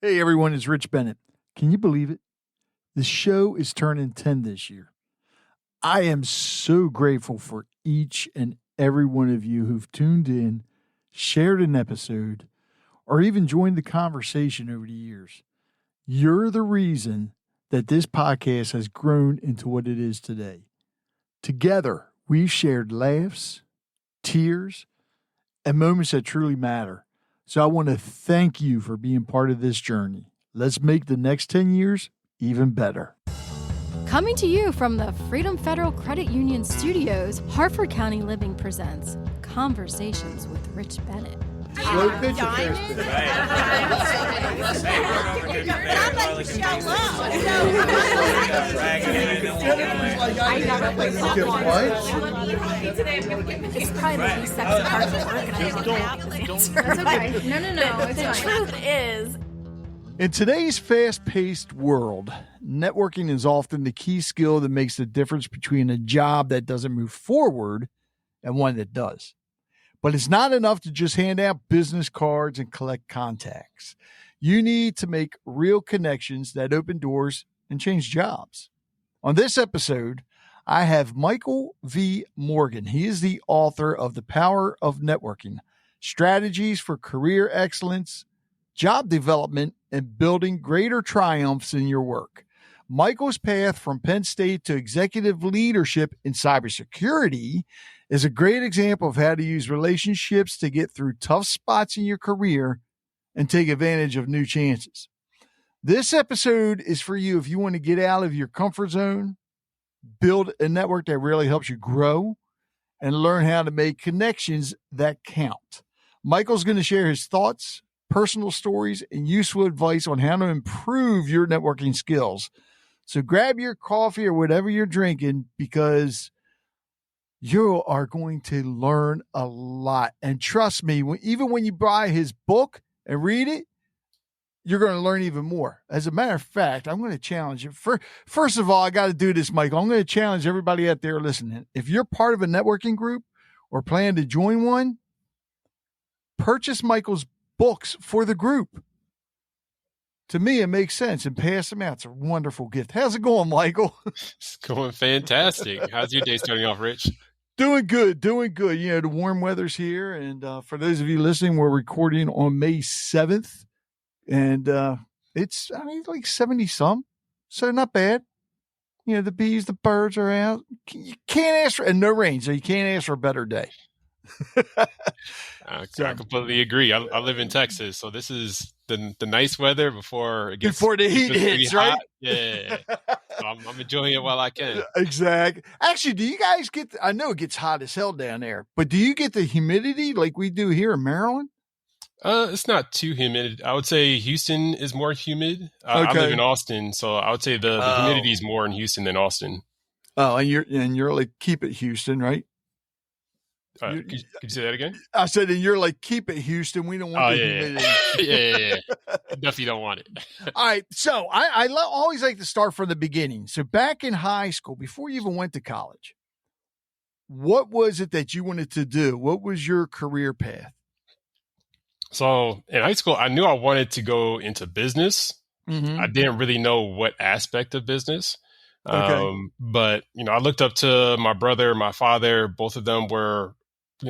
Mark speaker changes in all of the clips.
Speaker 1: Hey everyone, it's Rich Bennett. Can you believe it? The show is turning 10 this year. I am so grateful for each and every one of you who've tuned in, shared an episode, or even joined the conversation over the years. You're the reason that this podcast has grown into what it is today. Together, we've shared laughs, tears, and moments that truly matter. So I want to thank you for being part of this journey. Let's make the next 10 years even better.
Speaker 2: Coming to you from the Freedom Federal Credit Union Studios, Harford County Living presents Conversations with Rich Bennett.
Speaker 1: Slow pitch or fast pitch?
Speaker 2: It's probably the least sexy part of the work. It's okay. No. The truth is,
Speaker 1: in today's fast-paced world, networking is often the key skill that makes the difference between a job that doesn't move forward and one that does. But it's not enough to just hand out business cards and collect contacts. You need to make real connections that open doors and change jobs. On this episode, I have Michael V. Morgan. He is the author of The Power of Networking, Strategies for Career Excellence, Job Development, and Building Greater Triumphs in Your Work. Michael's path from Penn State to executive leadership in cybersecurity is a great example of how to use relationships to get through tough spots in your career and take advantage of new chances. This episode is for you if you want to get out of your comfort zone, build a network that really helps you grow, and learn how to make connections that count. Michael's going to share his thoughts, personal stories, and useful advice on how to improve your networking skills. So grab your coffee or whatever you're drinking, because you are going to learn a lot. And trust me, even when you buy his book and read it, you're going to learn even more. As a matter of fact, I'm going to challenge you. First of all, I got to do this, Michael. I'm going to challenge everybody out there listening. If you're part of a networking group or plan to join one, purchase Michael's books for the group. To me, it makes sense, and pass them out. It's a wonderful gift. How's it going, Michael?
Speaker 3: It's going fantastic. How's your day starting off, Rich?
Speaker 1: Doing good. You know, the warm weather's here, and for those of you listening, we're recording on May 7th, and it's like 70-some, so not bad. You know, the bees, the birds are out. You can't ask for, and no rain, so you can't ask for a better day.
Speaker 3: I completely agree. I live in Texas, so this is the nice weather before
Speaker 1: the heat hits, right?
Speaker 3: Yeah. So I'm enjoying it while I can.
Speaker 1: Exactly. Actually, do you guys get? I know it gets hot as hell down there, but do you get the humidity like we do here in Maryland?
Speaker 3: It's not too humid. I would say Houston is more humid. I live in Austin, so I would say the humidity is more in Houston than Austin.
Speaker 1: Oh, and you're like, keep it Houston, right?
Speaker 3: Could you say that again?
Speaker 1: I said, and you're like, keep it Houston. We don't want the humidity.
Speaker 3: Yeah. Definitely don't want it.
Speaker 1: All right. So I always like to start from the beginning. So back in high school, before you even went to college, what was it that you wanted to do? What was your career path?
Speaker 3: So in high school, I knew I wanted to go into business.
Speaker 1: Mm-hmm.
Speaker 3: I didn't really know what aspect of business.
Speaker 1: Okay.
Speaker 3: But, I looked up to my brother, my father. Both of them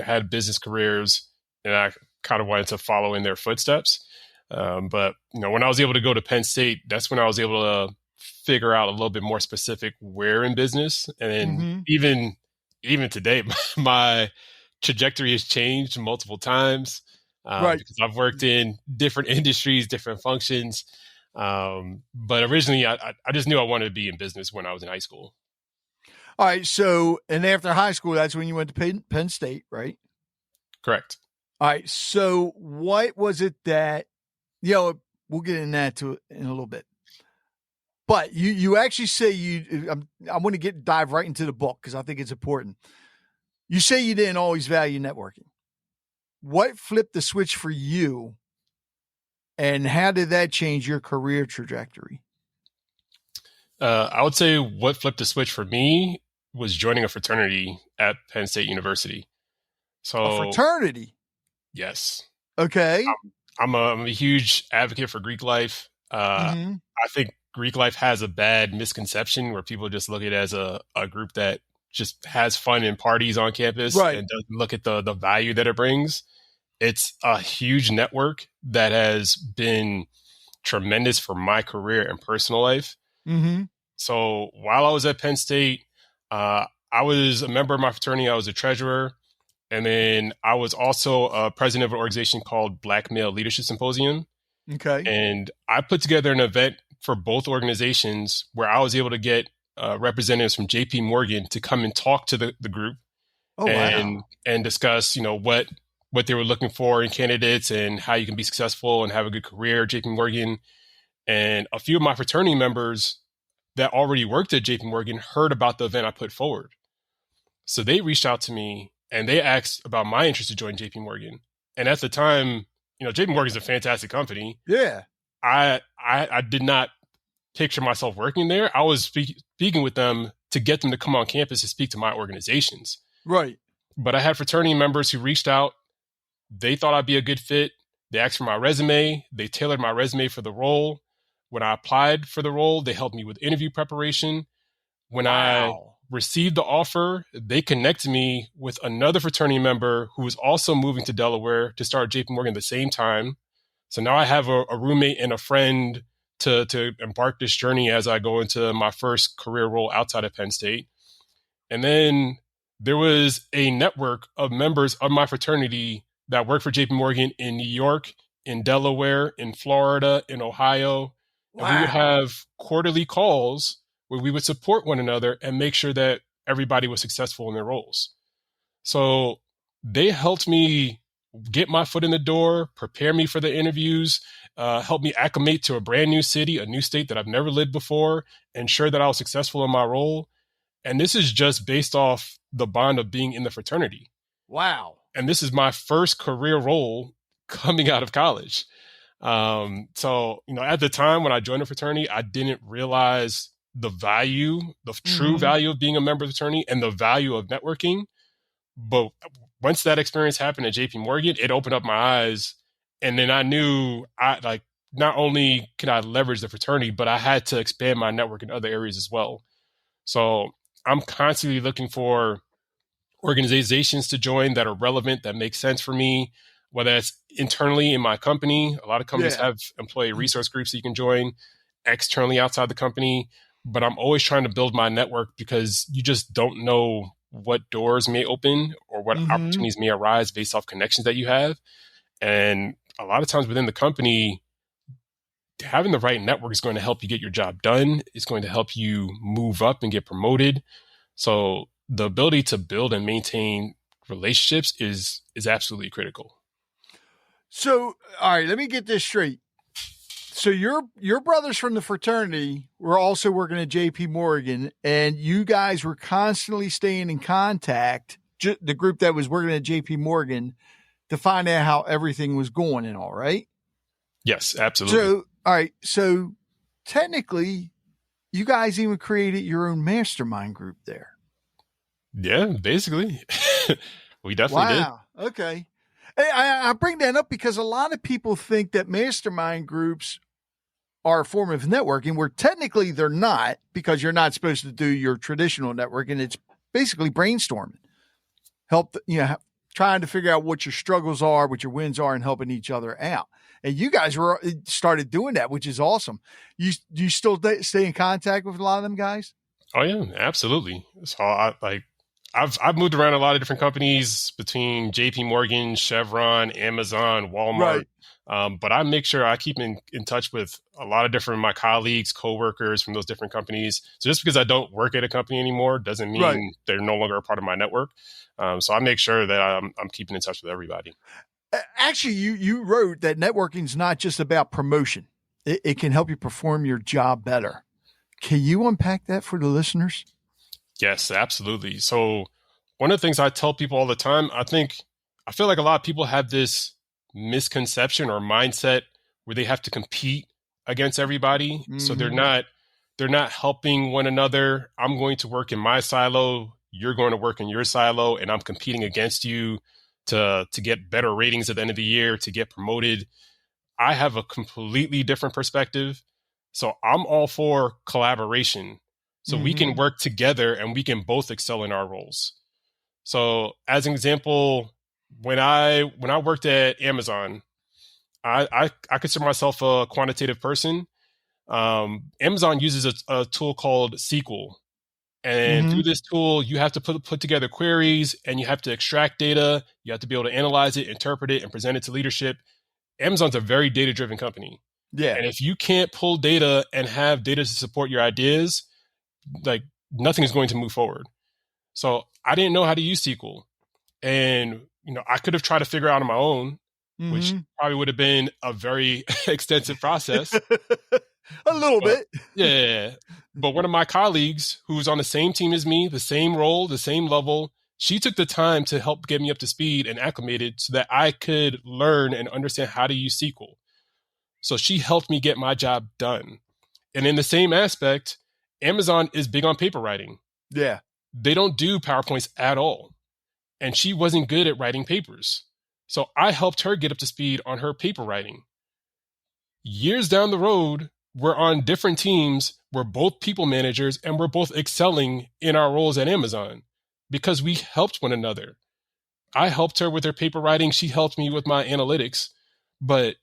Speaker 3: had business careers, and I kind of wanted to follow in their footsteps. But when I was able to go to Penn State, that's when I was able to figure out a little bit more specific where in business. And even today, my trajectory has changed multiple times.
Speaker 1: Right.
Speaker 3: Because I've worked in different industries, different functions. But originally I just knew I wanted to be in business when I was in high school.
Speaker 1: All right. So, and after high school, that's when you went to Penn State, right?
Speaker 3: Correct. All
Speaker 1: right. So what was it that, we'll get into that in a little bit, but you actually say I want to dive right into the book, because I think it's important. You say you didn't always value networking. What flipped the switch for you, and how did that change your career trajectory?
Speaker 3: I would say what flipped the switch for me was joining a fraternity at Penn State University. So
Speaker 1: a fraternity?
Speaker 3: Yes.
Speaker 1: Okay.
Speaker 3: I'm a huge advocate for Greek life.
Speaker 1: Mm-hmm.
Speaker 3: I think Greek life has a bad misconception where people just look at it as a group that just has fun and parties on campus
Speaker 1: Right.
Speaker 3: and doesn't look at the value that it brings. It's a huge network that has been tremendous for my career and personal life.
Speaker 1: Mm-hmm.
Speaker 3: So while I was at Penn State, I was a member of my fraternity. I was a treasurer. And then I was also a president of an organization called Black Male Leadership Symposium.
Speaker 1: Okay.
Speaker 3: And I put together an event for both organizations where I was able to get representatives from JP Morgan to come and talk to the group and discuss, what they were looking for in candidates and how you can be successful and have a good career at JP Morgan. And a few of my fraternity members that already worked at JP Morgan heard about the event I put forward. So they reached out to me and they asked about my interest to join JP Morgan. And at the time, JP Morgan is a fantastic company.
Speaker 1: Yeah.
Speaker 3: I did not picture myself working there. I was speaking with them to get them to come on campus to speak to my organizations.
Speaker 1: Right.
Speaker 3: But I had fraternity members who reached out. They thought I'd be a good fit. They asked for my resume. They tailored my resume for the role. When I applied for the role, they helped me with interview preparation. When I received the offer, they connected me with another fraternity member who was also moving to Delaware to start JP Morgan at the same time. So now I have a roommate and a friend to embark this journey as I go into my first career role outside of Penn State. And then there was a network of members of my fraternity that worked for JP Morgan in New York, in Delaware, in Florida, in Ohio. And we would have quarterly calls where we would support one another and make sure that everybody was successful in their roles. So they helped me get my foot in the door, prepare me for the interviews, help me acclimate to a brand new city, a new state that I've never lived before, ensure that I was successful in my role. And this is just based off the bond of being in the fraternity.
Speaker 1: Wow.
Speaker 3: And this is my first career role coming out of college. So, at the time when I joined the fraternity, I didn't realize the true value of being a member of the fraternity and the value of networking. But once that experience happened at JP Morgan, it opened up my eyes. And then I knew not only can I leverage the fraternity, but I had to expand my network in other areas as well. So I'm constantly looking for organizations to join that are relevant, that make sense for me, whether it's internally in my company. A lot of companies have employee resource groups that you can join, externally outside the company. But I'm always trying to build my network because you just don't know what doors may open or what opportunities may arise based off connections that you have. And a lot of times within the company, having the right network is going to help you get your job done. It's going to help you move up and get promoted. So the ability to build and maintain relationships is absolutely critical.
Speaker 1: So, all right, let me get this straight. So your brothers from the fraternity were also working at JP Morgan, and you guys were constantly staying in contact, the group that was working at JP Morgan, to find out how everything was going and all, right?
Speaker 3: Yes, absolutely.
Speaker 1: So, all right. So technically, you guys even created your own mastermind group there.
Speaker 3: Yeah, basically. We definitely did.
Speaker 1: Okay. I bring that up because a lot of people think that mastermind groups are a form of networking where technically they're not, because you're not supposed to do your traditional networking. It's basically brainstorming, trying to figure out what your struggles are, what your wins are, and helping each other out. And you guys started doing that, which is awesome. You still stay in contact with a lot of them guys?
Speaker 3: Oh yeah, absolutely. So I've moved around a lot of different companies between JP Morgan, Chevron, Amazon, Walmart. Right. But I make sure I keep in touch with a lot of different my colleagues, coworkers from those different companies. So just because I don't work at a company anymore doesn't mean they're no longer a part of my network. So I make sure that I'm keeping in touch with everybody.
Speaker 1: Actually, you wrote that networking is not just about promotion. It can help you perform your job better. Can you unpack that for the listeners?
Speaker 3: Yes, absolutely. So one of the things I tell people all the time, I feel like a lot of people have this misconception or mindset where they have to compete against everybody. Mm-hmm. So they're not helping one another. I'm going to work in my silo. You're going to work in your silo, and I'm competing against you to get better ratings at the end of the year, to get promoted. I have a completely different perspective. So I'm all for collaboration. So we can work together and we can both excel in our roles. So as an example, when I worked at Amazon, I consider myself a quantitative person. Amazon uses a tool called SQL. And through this tool, you have to put together queries and you have to extract data. You have to be able to analyze it, interpret it, and present it to leadership. Amazon's a very data-driven company.
Speaker 1: Yeah.
Speaker 3: And if you can't pull data and have data to support your ideas, like nothing is going to move forward. So I didn't know how to use SQL. And, I could have tried to figure it out on my own, which probably would have been a very extensive process.
Speaker 1: A little bit.
Speaker 3: Yeah. But one of my colleagues who was on the same team as me, the same role, the same level, she took the time to help get me up to speed and acclimated so that I could learn and understand how to use SQL. So she helped me get my job done. And in the same aspect, Amazon is big on paper writing.
Speaker 1: Yeah.
Speaker 3: They don't do PowerPoints at all. And she wasn't good at writing papers. So I helped her get up to speed on her paper writing. Years down the road, we're on different teams. We're both people managers and we're both excelling in our roles at Amazon because we helped one another. I helped her with her paper writing. She helped me with my analytics. But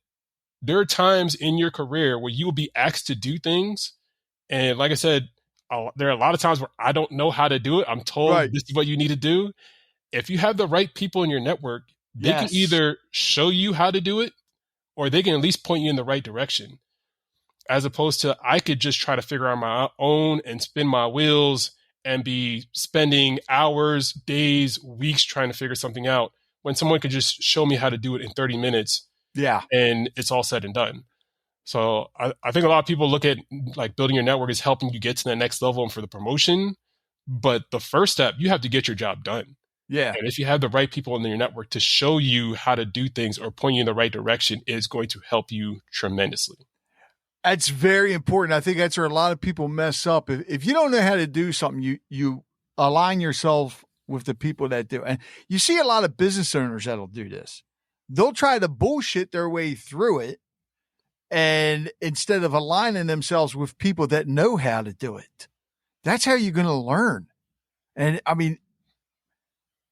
Speaker 3: there are times in your career where you will be asked to do things. And like I said, there are a lot of times where I don't know how to do it. I'm told this is what you need to do. If you have the right people in your network, they can either show you how to do it or they can at least point you in the right direction. As opposed to I could just try to figure out my own and spin my wheels and be spending hours, days, weeks trying to figure something out when someone could just show me how to do it in 30 minutes.
Speaker 1: Yeah.
Speaker 3: And it's all said and done. So I think a lot of people look at like building your network as helping you get to the next level and for the promotion. But the first step, you have to get your job done.
Speaker 1: Yeah.
Speaker 3: And if you have the right people in your network to show you how to do things or point you in the right direction, it's going to help you tremendously.
Speaker 1: That's very important. I think that's where a lot of people mess up. If you don't know how to do something, you align yourself with the people that do. And you see a lot of business owners that'll do this. They'll try to bullshit their way through it. And instead of aligning themselves with people that know how to do it, that's how you're going to learn. And I mean,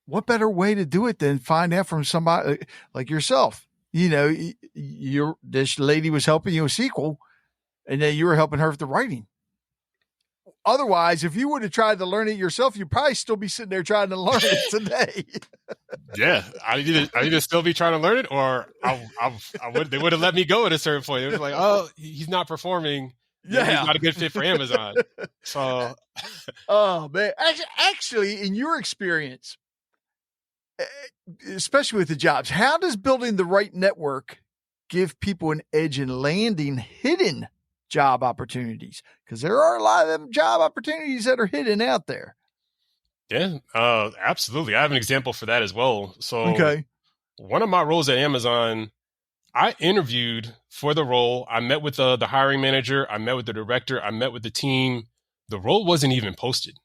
Speaker 1: what better way to do it than find out from somebody like yourself? This lady was helping you with SQL. And then you were helping her with the writing. Otherwise, if you would have tried to learn it yourself, you'd probably still be sitting there trying to learn it today.
Speaker 3: Yeah, I need to still be trying to learn it, or they would have let me go at a certain point. It was like, oh, he's not performing. Yeah, he's not a good fit for Amazon. So,
Speaker 1: oh man, actually, in your experience, especially with the jobs, how does building the right network give people an edge in landing hidden job opportunities? Because there are a lot of them job opportunities that are hidden out there.
Speaker 3: Yeah, absolutely. I have an example for that as well. So one of my roles at Amazon, I interviewed for the role. I met with the hiring manager. I met with the director. I met with the team. The role wasn't even posted.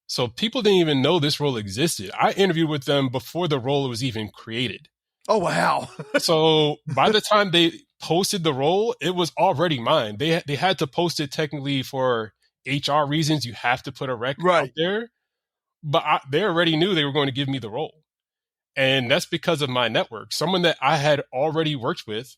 Speaker 3: So people didn't even know this role existed. I interviewed with them before the role was even created.
Speaker 1: Oh, wow.
Speaker 3: So by the time they posted the role, it was already mine. They had to post it technically for HR reasons. You have to put a rec out there. But they already knew they were going to give me the role. And that's because of my network. Someone that I had already worked with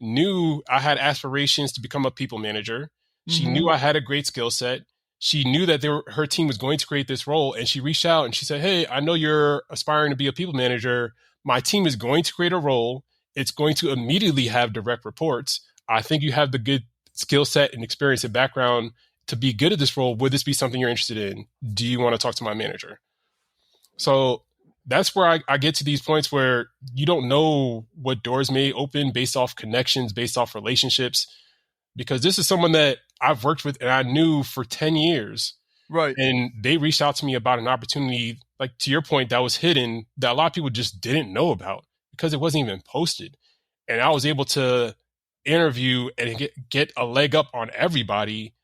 Speaker 3: knew I had aspirations to become a people manager. She knew I had a great skill set. She knew that her team was going to create this role. And she reached out and she said, hey, I know you're aspiring to be a people manager. My team is going to create a role. It's going to immediately have direct reports. I think you have the good skill set and experience and background to be good at this role. Would this be something you're interested in? Do you want to talk to my manager? So that's where I get to these points where you don't know what doors may open based off connections, based off relationships, because this is someone that I've worked with and I knew for 10 years.
Speaker 1: Right.
Speaker 3: And they reached out to me about an opportunity, like to your point, that was hidden, that a lot of people just didn't know about because it wasn't even posted. And I was able to interview and get a leg up on everybody.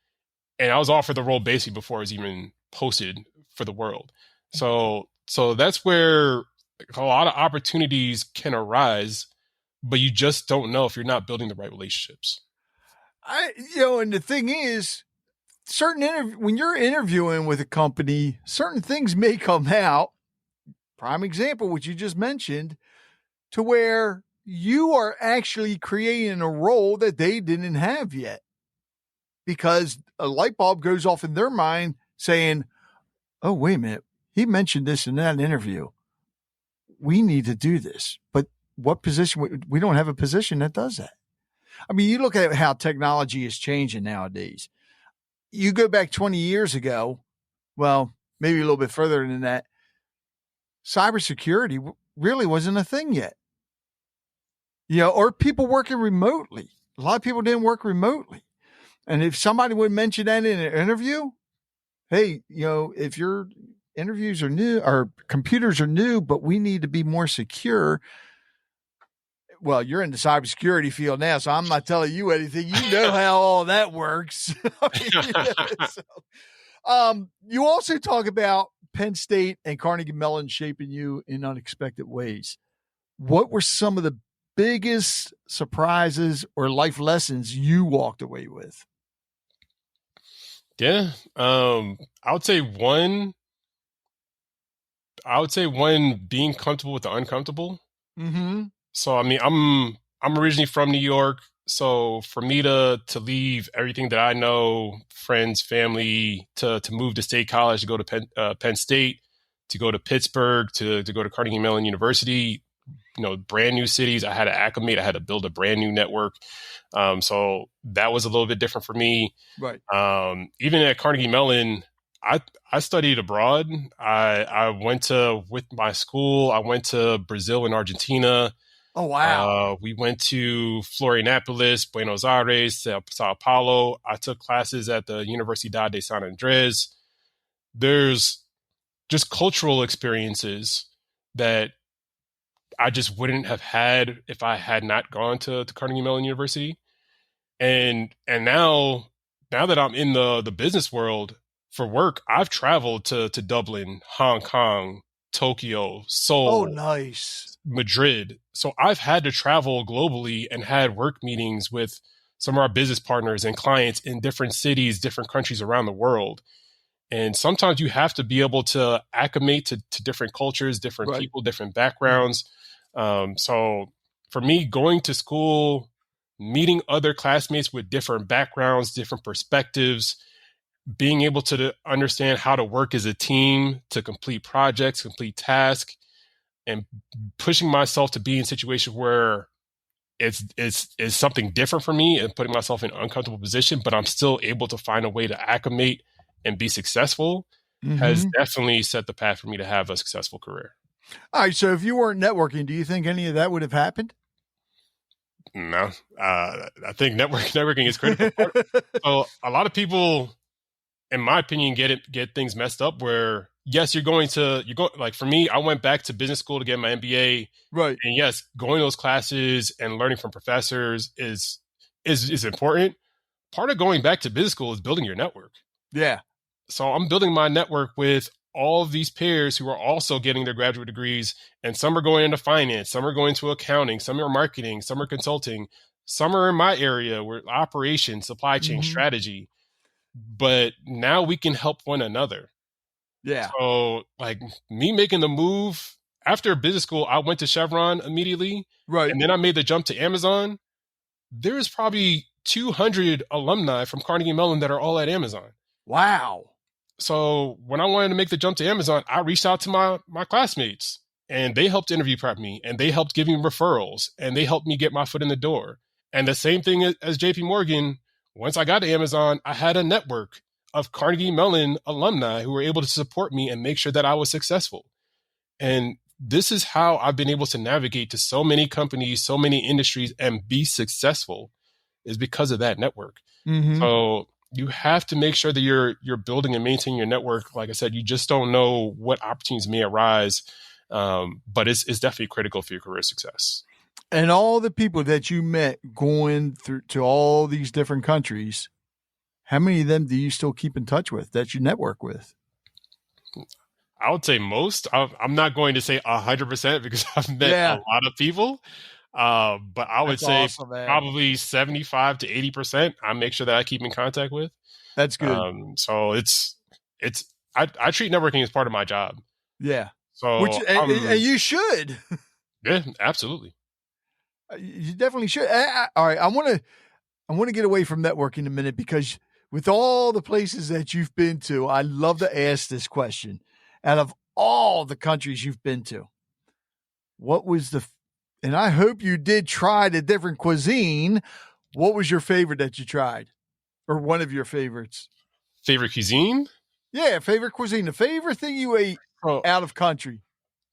Speaker 3: And I was offered the role basically before it was even posted for the world. So that's where a lot of opportunities can arise but you just don't know if you're not building the right relationships.
Speaker 1: And the thing is, when you're interviewing with a company, certain things may come out. Prime example, which you just mentioned, to where you are actually creating a role that they didn't have yet, because a light bulb goes off in their mind saying, "Oh, wait a minute, he mentioned this in that interview. We need to do this." But what position? We don't have a position that does that. I mean, you look at how technology is changing nowadays. You go back 20 years ago, well, maybe a little bit further than that, cybersecurity really wasn't a thing yet. Or people working remotely. A lot of people didn't work remotely. And if somebody would mention that in an interview, hey, if your interviews are new, our computers are new, but we need to be more secure. Well, you're in the cybersecurity field now, so I'm not telling you anything. You know how all that works. You also talk about Penn State and Carnegie Mellon shaping you in unexpected ways. What were some of the biggest surprises or life lessons you walked away with?
Speaker 3: Yeah, I would say one, being comfortable with the uncomfortable.
Speaker 1: Mm-hmm.
Speaker 3: So, I mean, I'm originally from New York. So for me to leave everything that I know, friends, family, to move to State College, to go to Penn State, to go to Pittsburgh, to go to Carnegie Mellon University, brand new cities, I had to acclimate. I had to build a brand new network. So that was a little bit different for me.
Speaker 1: Right.
Speaker 3: Even at Carnegie Mellon, I studied abroad. I went with my school. I went to Brazil and Argentina.
Speaker 1: Oh, wow.
Speaker 3: We went to Florianopolis, Buenos Aires, Sao Paulo. I took classes at the Universidad de San Andres. There's just cultural experiences that I just wouldn't have had if I had not gone to Carnegie Mellon University. And now that I'm in the business world for work, I've traveled to Dublin, Hong Kong, Tokyo, Seoul.
Speaker 1: Oh, nice.
Speaker 3: Madrid. So I've had to travel globally and had work meetings with some of our business partners and clients in different cities, different countries around the world. And sometimes you have to be able to acclimate to different cultures, different
Speaker 1: Right.
Speaker 3: people, different backgrounds. So for me, going to school, meeting other classmates with different backgrounds, different perspectives, being able to understand how to work as a team, to complete projects, complete tasks, and pushing myself to be in situations where it's something different for me and putting myself in an uncomfortable position, but I'm still able to find a way to acclimate and be successful, has definitely set the path for me to have a successful career.
Speaker 1: All right. So if you weren't networking, do you think any of that would have happened?
Speaker 3: No, I think networking is critical. So a lot of people, in my opinion, get things messed up where, yes, like for me, I went back to business school to get my MBA.
Speaker 1: Right.
Speaker 3: And yes, going to those classes and learning from professors is important. Part of going back to business school is building your network.
Speaker 1: Yeah.
Speaker 3: So I'm building my network with all of these peers who are also getting their graduate degrees, and some are going into finance, some are going to accounting, some are marketing, some are consulting, some are in my area where operations, supply chain, strategy. But now we can help one another.
Speaker 1: Yeah.
Speaker 3: So like me making the move after business school, I went to Chevron immediately.
Speaker 1: Right.
Speaker 3: And then I made the jump to Amazon. There is probably 200 alumni from Carnegie Mellon that are all at Amazon.
Speaker 1: Wow.
Speaker 3: So when I wanted to make the jump to Amazon, I reached out to my classmates, and they helped interview prep me, and they helped give me referrals, and they helped me get my foot in the door. And the same thing as JP Morgan, once I got to Amazon, I had a network of Carnegie Mellon alumni who were able to support me and make sure that I was successful. And this is how I've been able to navigate to so many companies, so many industries, and be successful, is because of that network. So you have to make sure that you're building and maintaining your network. Like I said, you just don't know what opportunities may arise, but it's definitely critical for your career success.
Speaker 1: And all the people that you met going through to all these different countries, how many of them do you still keep in touch with that you network with?
Speaker 3: I would say most. I'm not going to say 100% because I've met a lot of people. But I would
Speaker 1: That's
Speaker 3: say
Speaker 1: awesome, man.
Speaker 3: probably 75 to 80%. I make sure that I keep in contact with.
Speaker 1: That's good.
Speaker 3: So I treat networking as part of my job.
Speaker 1: Yeah.
Speaker 3: So
Speaker 1: And you should.
Speaker 3: Yeah, absolutely.
Speaker 1: You definitely should. All right. I want to get away from networking a minute, because with all the places that you've been to, I love to ask this question. Out of all the countries you've been to, what was and I hope you did try the different cuisine. What was your favorite that you tried, or one of your favorites?
Speaker 3: Favorite cuisine?
Speaker 1: Yeah, favorite cuisine. The favorite thing you ate out of country.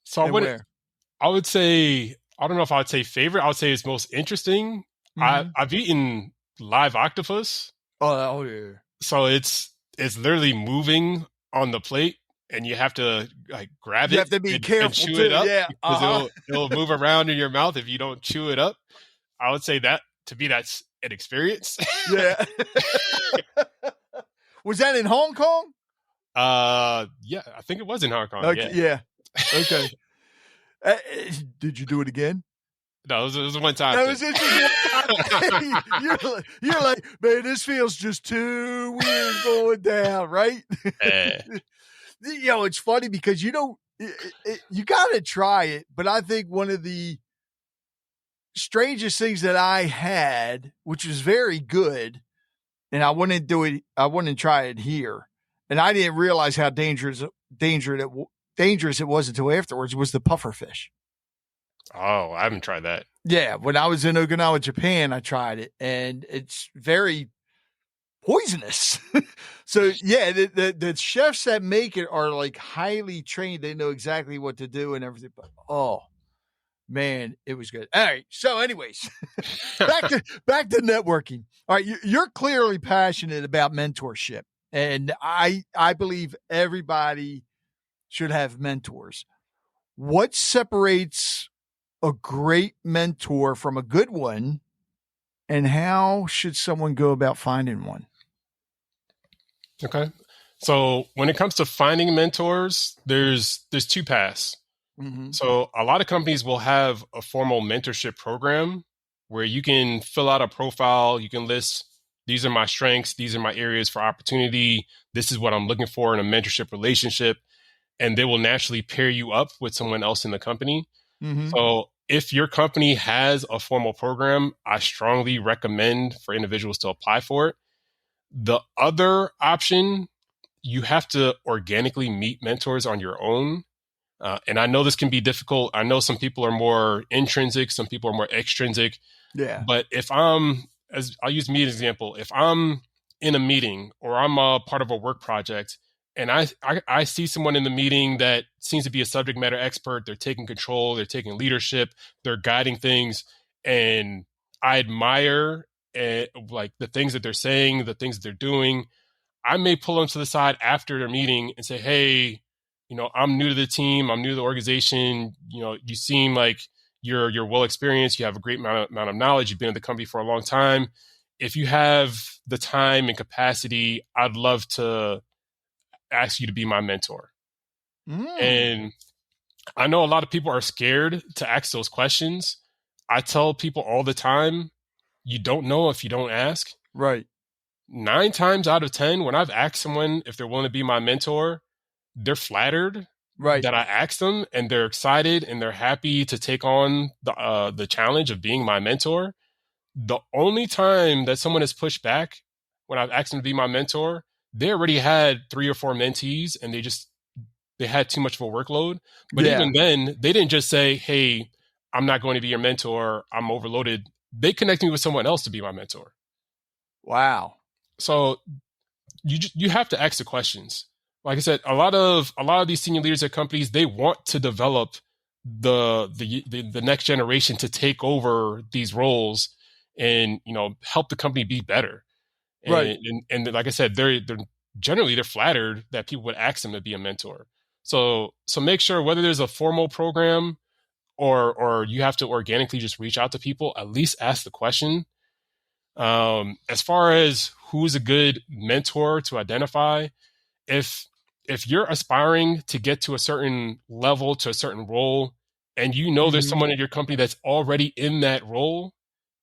Speaker 3: So I would say, I don't know if I would say favorite. I would say it's most interesting.
Speaker 1: Mm-hmm.
Speaker 3: I've eaten live octopus.
Speaker 1: Oh yeah.
Speaker 3: So it's literally moving on the plate, and you have to like grab it.
Speaker 1: You have to be careful
Speaker 3: and chew
Speaker 1: too.
Speaker 3: it up,
Speaker 1: Yeah,
Speaker 3: because it'll move around in your mouth if you don't chew it up. I would say that to me, that's an experience.
Speaker 1: Yeah. Was that in Hong Kong?
Speaker 3: Yeah, I think it was in Hong Kong.
Speaker 1: Okay, yeah. Okay. Did you do it again?
Speaker 3: No, it was one time.
Speaker 1: That was interesting. You're like, man, this feels just too weird going down, right? It's funny because you got to try it. But I think one of the strangest things that I had, which was very good, and I wouldn't do it, I wouldn't try it here, and I didn't realize how dangerous it was until afterwards, was the puffer fish.
Speaker 3: Oh, I haven't tried that.
Speaker 1: Yeah, when I was in Okinawa, Japan, I tried it, and it's very poisonous. So yeah, the chefs that make it are like highly trained. They know exactly what to do and everything. But oh man, it was good. All right. So anyways, back to networking. All right. You're clearly passionate about mentorship, and I believe everybody should have mentors. What separates a great mentor from a good one, and how should someone go about finding one?
Speaker 3: Okay. So when it comes to finding mentors, there's two paths.
Speaker 1: Mm-hmm.
Speaker 3: So a lot of companies will have a formal mentorship program where you can fill out a profile. You can list, these are my strengths. These are my areas for opportunity. This is what I'm looking for in a mentorship relationship. And they will naturally pair you up with someone else in the company. Mm-hmm. So if your company has a formal program, I strongly recommend for individuals to apply for it. The other option, you have to organically meet mentors on your own. And I know this can be difficult. I know some people are more intrinsic, some people are more extrinsic.
Speaker 1: Yeah.
Speaker 3: But if I'll use me as an example. If I'm in a meeting or I'm a part of a work project, and I see someone in the meeting that seems to be a subject matter expert, they're taking control, they're taking leadership, they're guiding things, and I admire like the things that they're saying, the things that they're doing, I may pull them to the side after their meeting and say, hey, I'm new to the team, I'm new to the organization, you seem like you're well experienced, you have a great amount of knowledge, you've been in the company for a long time. If you have the time and capacity, I'd love to ask you to be my mentor. And I know a lot of people are scared to ask those questions. I tell people all the time, you don't know if you don't ask.
Speaker 1: Right.
Speaker 3: 9 times out of 10, when I've asked someone if they're willing to be my mentor, they're flattered that I asked them, and they're excited and they're happy to take on the challenge of being my mentor. The only time that someone has pushed back when I've asked them to be my mentor, they already had 3 or 4 mentees and they had too much of a workload. But even then, they didn't just say, hey, I'm not going to be your mentor, I'm overloaded. They connected me with someone else to be my mentor.
Speaker 1: Wow. So
Speaker 3: you have to ask the questions. Like I said, a lot of these senior leaders at companies, they want to develop the next generation to take over these roles and help the company be better.
Speaker 1: Right.
Speaker 3: And like I said, they're generally flattered that people would ask them to be a mentor. So make sure, whether there's a formal program or you have to organically just reach out to people, at least ask the question. As far as who's a good mentor to identify, if you're aspiring to get to a certain level, to a certain role and you know there's someone in your company that's already in that role,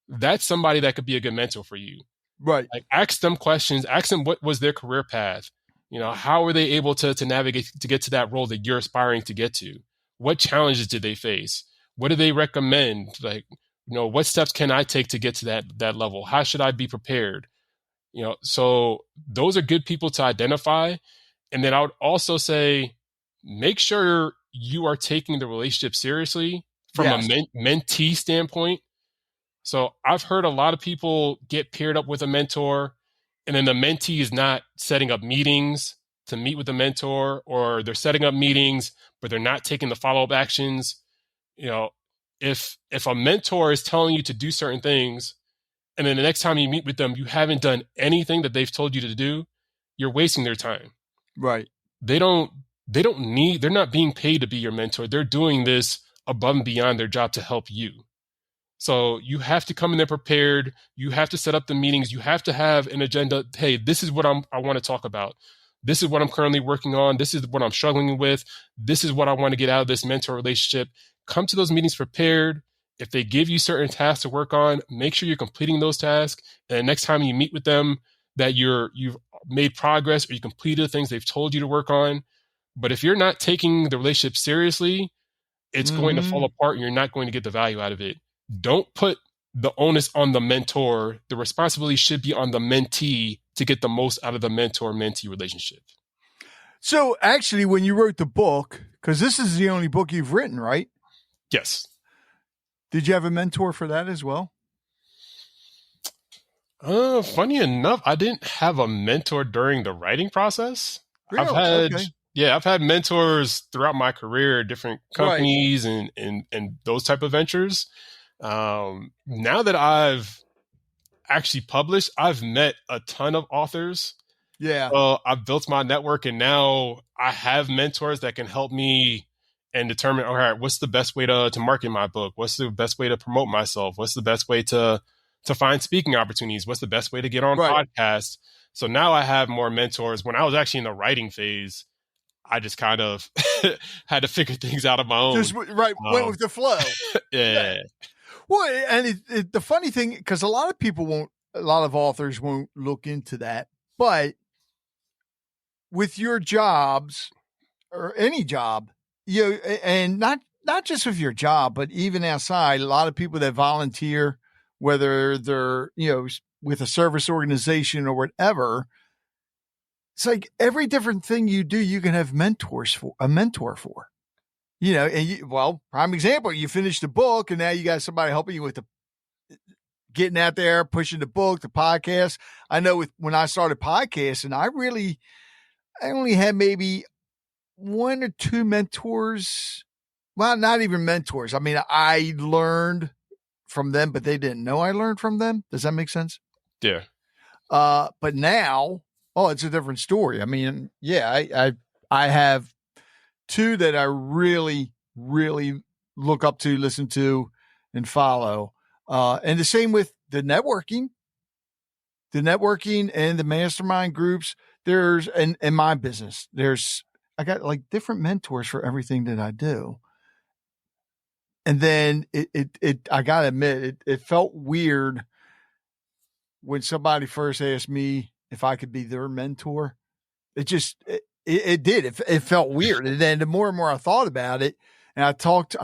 Speaker 3: that's somebody that could be a good mentor for you.
Speaker 1: Right.
Speaker 3: Like, ask them questions, ask them what was their career path. How were they able to navigate to get to that role that you're aspiring to get to? What challenges did they face? What do they recommend? Like, what steps can I take to get to that level? How should I be prepared? So those are good people to identify. And then I would also say, make sure you are taking the relationship seriously from a mentee standpoint. So I've heard a lot of people get paired up with a mentor, and then the mentee is not setting up meetings to meet with the mentor, or they're setting up meetings, but they're not taking the follow-up actions. If a mentor is telling you to do certain things, and then the next time you meet with them, you haven't done anything that they've told you to do, you're wasting their time.
Speaker 1: Right.
Speaker 3: They're not being paid to be your mentor. They're doing this above and beyond their job to help you. So you have to come in there prepared. You have to set up the meetings. You have to have an agenda. Hey, this is what I want to talk about. This is what I'm currently working on. This is what I'm struggling with. This is what I want to get out of this mentor relationship. Come to those meetings prepared. If they give you certain tasks to work on, make sure you're completing those tasks. And the next time you meet with them, that you've made progress or you completed the things they've told you to work on. But if you're not taking the relationship seriously, it's going to fall apart and you're not going to get the value out of it. Don't put the onus on the mentor. The responsibility should be on the mentee to get the most out of the mentor-mentee relationship.
Speaker 1: So actually, when you wrote the book, because this is the only book you've written, right?
Speaker 3: Yes. Did
Speaker 1: you have a mentor for that as well?
Speaker 3: Funny enough, I didn't have a mentor during the writing process.
Speaker 1: Really?
Speaker 3: I've had mentors throughout my career, different companies and those type of ventures. Now that I've actually published, I've met a ton of authors.
Speaker 1: Yeah.
Speaker 3: I've built my network, and now I have mentors that can help me and determine, all right, what's the best way to market my book? What's the best way to promote myself? What's the best way to find speaking opportunities? What's the best way to get on podcasts? So now I have more mentors. When I was actually in the writing phase, I just kind of had to figure things out on my own.
Speaker 1: Just went with the flow.
Speaker 3: Yeah.
Speaker 1: Well, and the funny thing, because a lot of authors won't look into that, but with your jobs or any job, and not just with your job, but even outside, a lot of people that volunteer, whether they're, with a service organization or whatever, it's like every different thing you do, you can have a mentor for. Prime example, you finished the book and now you got somebody helping you with getting out there, pushing the book, the podcast. I know when I started podcasting, I only had maybe one or two mentors. Well, not even mentors. I mean, I learned from them, but they didn't know I learned from them. Does that make sense?
Speaker 3: Yeah.
Speaker 1: But now, it's a different story. I mean, yeah, I have two that I really, really look up to, listen to, and follow. And the same with the networking and the mastermind groups. There's, in my business, I got like different mentors for everything that I do. And then I gotta admit, it felt weird when somebody first asked me if I could be their mentor. It did. It felt weird. And then the more and more I thought about it, and I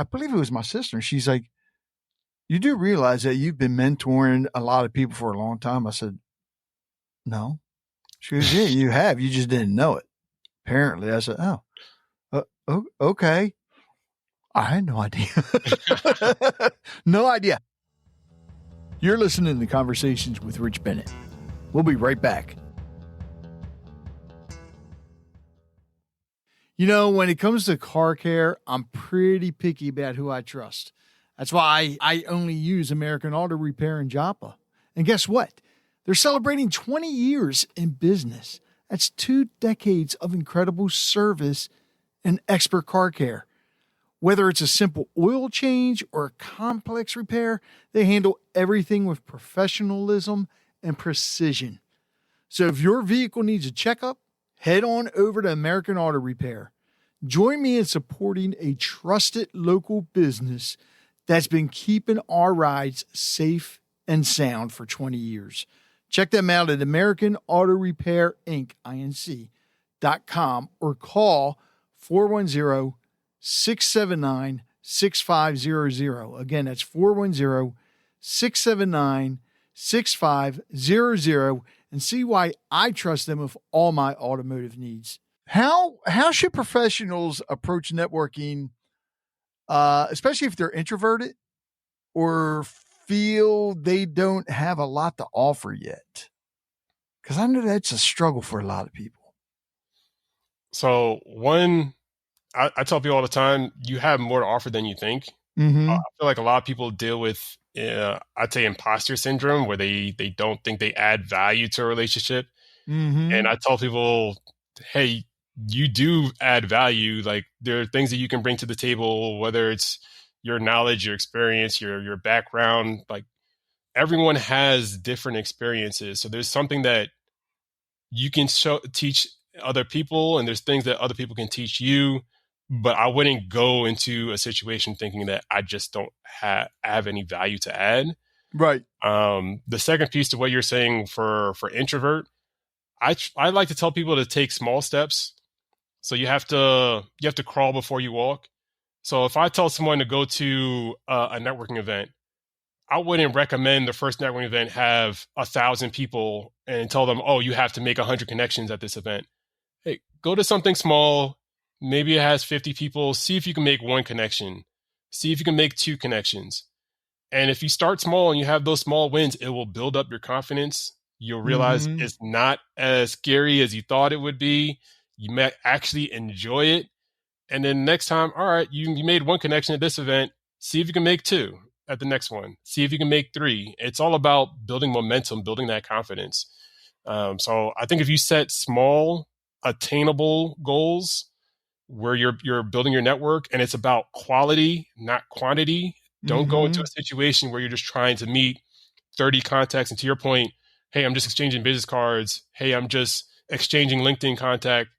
Speaker 1: believe it was my sister, and she's like, "You do realize that you've been mentoring a lot of people for a long time?" I said, "No." She goes, "Yeah, you have. You just didn't know it. Apparently." I said, "Oh, okay." I had no idea. No idea. You're listening to Conversations with Rich Bennett. We'll be right back. When it comes to car care, I'm pretty picky about who I trust. That's why I only use American Auto Repair and Joppa. And guess what? They're celebrating 20 years in business. That's 2 decades of incredible service and expert car care. Whether it's a simple oil change or a complex repair, they handle everything with professionalism and precision. So if your vehicle needs a checkup, head on over to American Auto Repair. Join me in supporting a trusted local business that's been keeping our rides safe and sound for 20 years. Check them out at American Auto Repair Inc. Inc.com or call 410-679-6500. Again, that's 410-679-6500 and see why I trust them with all my automotive needs. How should professionals approach networking, especially if they're introverted or feel they don't have a lot to offer yet? Because I know that's a struggle for a lot of people.
Speaker 3: So one, I tell people all the time, you have more to offer than you think.
Speaker 1: Mm-hmm.
Speaker 3: I feel like a lot of people deal with, I'd say, imposter syndrome, where they don't think they add value to a relationship.
Speaker 1: Mm-hmm.
Speaker 3: And I tell people, hey, you do add value. Like, there are things that you can bring to the table, whether it's your knowledge, your experience, your background. Like, everyone has different experiences. So there's something that you can teach other people, and there's things that other people can teach you. But I wouldn't go into a situation thinking that I just don't have any value to add.
Speaker 1: Right.
Speaker 3: The second piece to what you're saying for introvert, I like to tell people to take small steps. So you have to crawl before you walk. So if I tell someone to go to a networking event, I wouldn't recommend the first networking event have 1,000 people and tell them, oh, you have to make 100 connections at this event. Hey, go to something small. Maybe it has 50 people. See if you can make one connection. See if you can make 2 connections. And if you start small and you have those small wins, it will build up your confidence. You'll realize it's not as scary as you thought it would be. You might actually enjoy it. And then next time, all right, you made 1 connection at this event. See if you can make 2 at the next one. See if you can make 3. It's all about building momentum, building that confidence. So I think if you set small, attainable goals where you're building your network, and it's about quality, not quantity. Don't go into a situation where you're just trying to meet 30 contacts. And to your point, hey, I'm just exchanging business cards. Hey, I'm just exchanging LinkedIn contact,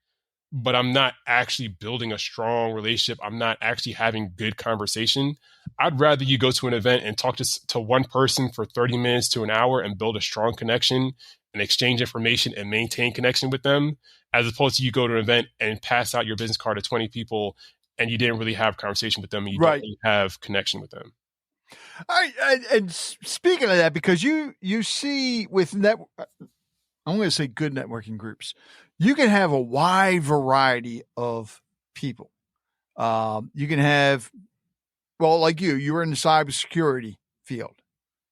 Speaker 3: but I'm not actually building a strong relationship. I'm not actually having good conversation. I'd rather you go to an event and talk to one person for 30 minutes to an hour and build a strong connection and exchange information and maintain connection with them, as opposed to you go to an event and pass out your business card to 20 people and you didn't really have conversation with them and you don't really have connection with them.
Speaker 1: All right, and speaking of that, because you see with I'm going to say good networking groups, you can have a wide variety of people. You can have, well, like you were in the cybersecurity field.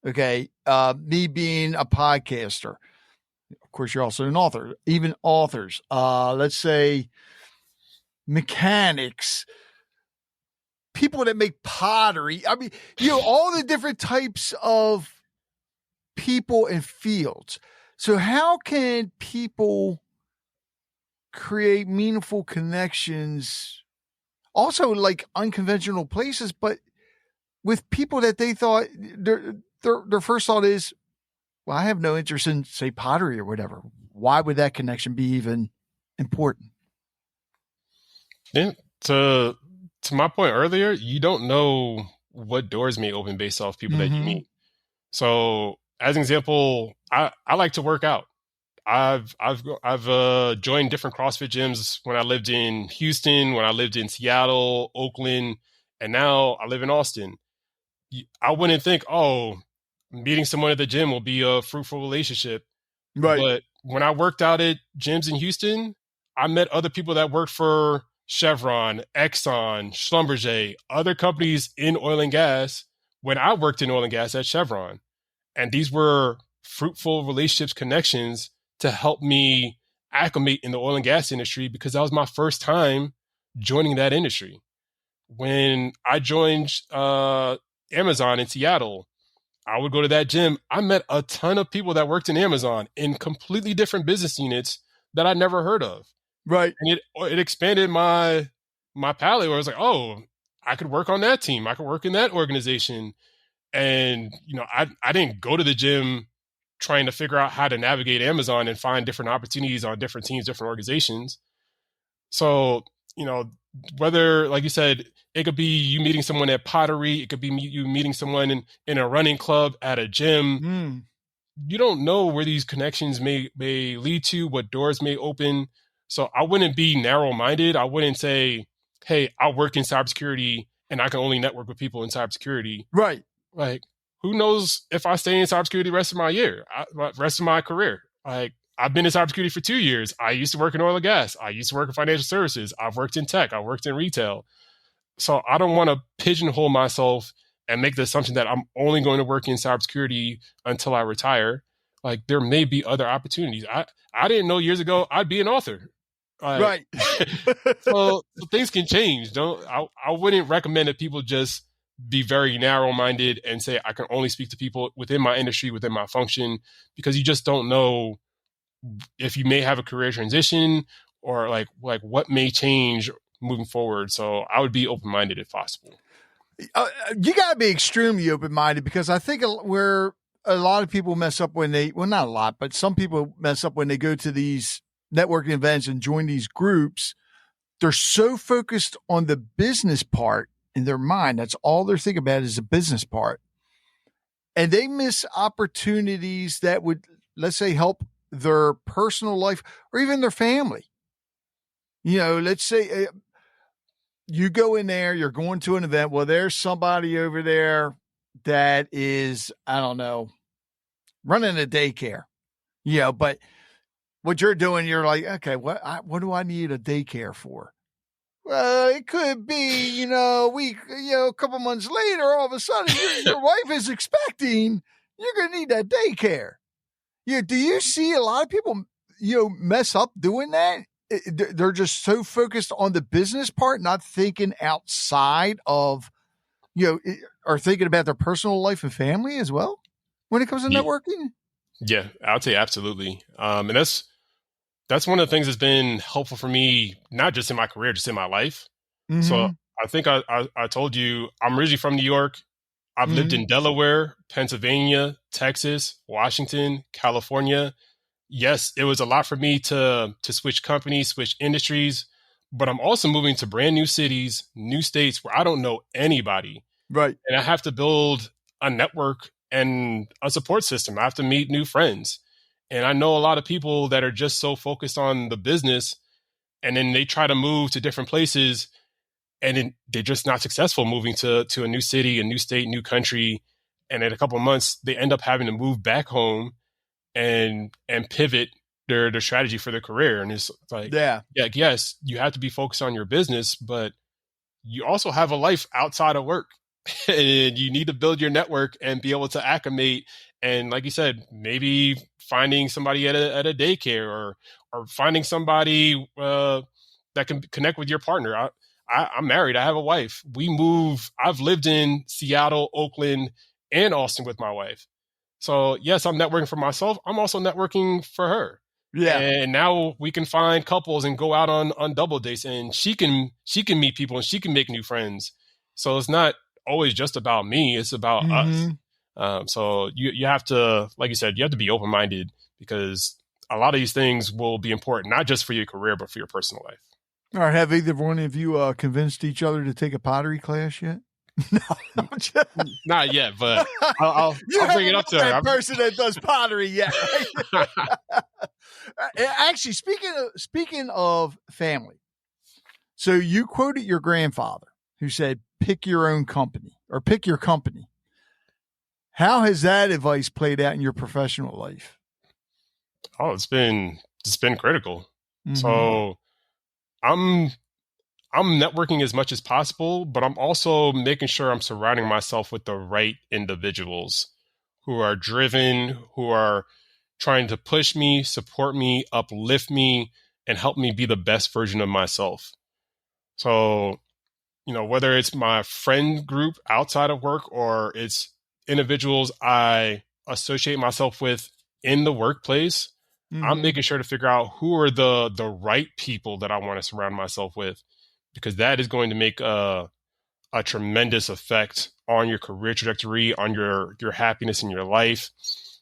Speaker 1: Okay. Me being a podcaster. Of course, you're also an author, even authors. Let's say mechanics, people that make pottery. I mean, all the different types of people and fields. So how can people create meaningful connections, also like unconventional places, but with people that they thought their first thought is, well, I have no interest in, say, pottery or whatever. Why would that connection be even important?
Speaker 3: Yeah, to my point earlier, you don't know what doors may open based off people that you meet. So, as an example, I like to work out. I've joined different CrossFit gyms when I lived in Houston, when I lived in Seattle, Oakland, and now I live in Austin. I wouldn't think, oh, meeting someone at the gym will be a fruitful relationship. Right. But when I worked out at gyms in Houston, I met other people that worked for Chevron, Exxon, Schlumberger, other companies in oil and gas when I worked in oil and gas at Chevron. And these were fruitful relationships, connections to help me acclimate in the oil and gas industry, because that was my first time joining that industry. When I joined Amazon in Seattle, I would go to that gym. I met a ton of people that worked in Amazon in completely different business units that I'd never heard of. Right. And it expanded my palette, where I was like, oh, I could work on that team. I could work in that organization. And, I didn't go to the gym trying to figure out how to navigate Amazon and find different opportunities on different teams, different organizations. So whether, like you said, it could be you meeting someone at pottery, it could be you meeting someone in a running club, at a gym. You don't know where these connections may lead to, what doors may open. So I wouldn't be narrow-minded. I wouldn't say, hey, I work in cybersecurity and I can only network with people in cybersecurity.
Speaker 1: Right.
Speaker 3: Like, who knows if I stay in cybersecurity the rest of my rest of my career. Like, I've been in cybersecurity for 2 years. I used to work in oil and gas. I used to work in financial services. I've worked in tech. I worked in retail. So I don't want to pigeonhole myself and make the assumption that I'm only going to work in cybersecurity until I retire. Like, there may be other opportunities. I didn't know years ago I'd be an author.
Speaker 1: Right.
Speaker 3: so things can change. I wouldn't recommend that people just be very narrow-minded and say, I can only speak to people within my industry, within my function, because you just don't know if you may have a career transition or like what may change moving forward. So I would be open-minded if possible.
Speaker 1: You got to be extremely open-minded, because I think where a lot of people mess up when not a lot, but some people mess up when they go to these networking events and join these groups. They're so focused on the business part in their mind. That's all they're thinking about is the business part. And they miss opportunities that would, let's say, help their personal life or even their family. Let's say you go in there, you're going to an event. Well, there's somebody over there that is, I don't know, running a daycare, but what you're doing, you're like, okay, what do I need a daycare for? Well, it could be, a couple months later, all of a sudden your wife is expecting, you're going to need that daycare. Do you see a lot of people, mess up doing that? They're just so focused on the business part, not thinking outside of, or thinking about their personal life and family as well when it comes to networking. Yeah,
Speaker 3: I would say absolutely. And that's one of the things that's been helpful for me, not just in my career, just in my life. Mm-hmm. So I think I told you, I'm originally from New York. I've lived in Delaware, Pennsylvania, Texas, Washington, California. Yes, it was a lot for me to switch companies, switch industries, but I'm also moving to brand new cities, new states where I don't know anybody.
Speaker 1: Right.
Speaker 3: And I have to build a network and a support system. I have to meet new friends. And I know a lot of people that are just so focused on the business, and then they try to move to different places, and then they're just not successful moving to a new city, a new state, new country. And in a couple of months, they end up having to move back home and pivot their strategy for their career. And it's like, yes, you have to be focused on your business, but you also have a life outside of work. And you need to build your network and be able to acclimate. And like you said, maybe finding somebody at a daycare or finding somebody that can connect with your partner. I'm married. I have a wife. I've lived in Seattle, Oakland, and Austin with my wife. So yes, I'm networking for myself. I'm also networking for her.
Speaker 1: Yeah.
Speaker 3: And now we can find couples and go out on double dates, and she can meet people and she can make new friends. So it's not always just about me. It's about us. So you have to, like you said, you have to be open-minded, because a lot of these things will be important, not just for your career, but for your personal life.
Speaker 1: All right. Have either one of you convinced each other to take a pottery class yet? No,
Speaker 3: not yet, but I'll bring it up to her.
Speaker 1: That person that does pottery yet. Right? Actually, speaking of family, so you quoted your grandfather who said, pick your own company, or pick your company. How has that advice played out in your professional life?
Speaker 3: Oh, it's been critical. Mm-hmm. So I'm networking as much as possible, but I'm also making sure I'm surrounding myself with the right individuals who are driven, who are trying to push me, support me, uplift me, and help me be the best version of myself. So, whether it's my friend group outside of work or it's individuals I associate myself with in the workplace, I'm making sure to figure out who are the right people that I want to surround myself with, because that is going to make a tremendous effect on your career trajectory, on your happiness in your life.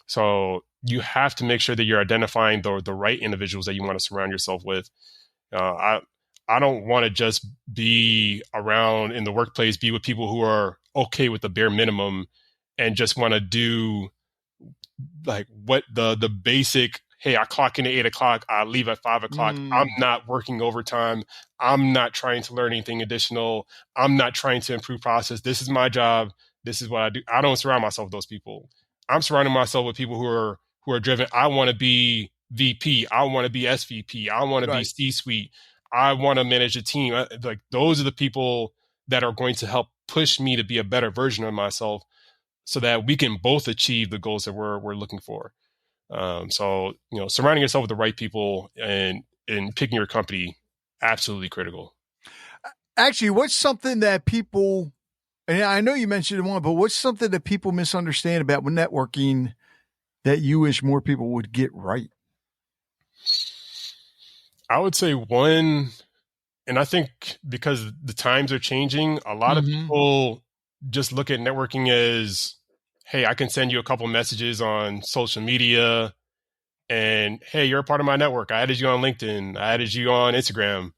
Speaker 3: So you have to make sure that you're identifying the right individuals that you want to surround yourself with. I don't want to just be around in the workplace, be with people who are okay with the bare minimum and just want to do like what the basic, hey, I clock in at 8 o'clock, I leave at 5 o'clock. I'm not working overtime. I'm not trying to learn anything additional. I'm not trying to improve process. This is my job. This is what I do. I don't surround myself with those people. I'm surrounding myself with people who are driven. I want to be VP. I want to be SVP. I want to be C-suite. I want to manage a team. Like those are the people that are going to help push me to be a better version of myself so that we can both achieve the goals that we're looking for. So, surrounding yourself with the right people and picking your company, absolutely critical.
Speaker 1: Actually, what's something that people, and I know you mentioned it one, but what's something that people misunderstand about networking that you wish more people would get right?
Speaker 3: I would say one, and I think because the times are changing, a lot of people just look at networking as, hey, I can send you a couple messages on social media and, hey, you're a part of my network. I added you on LinkedIn. I added you on Instagram.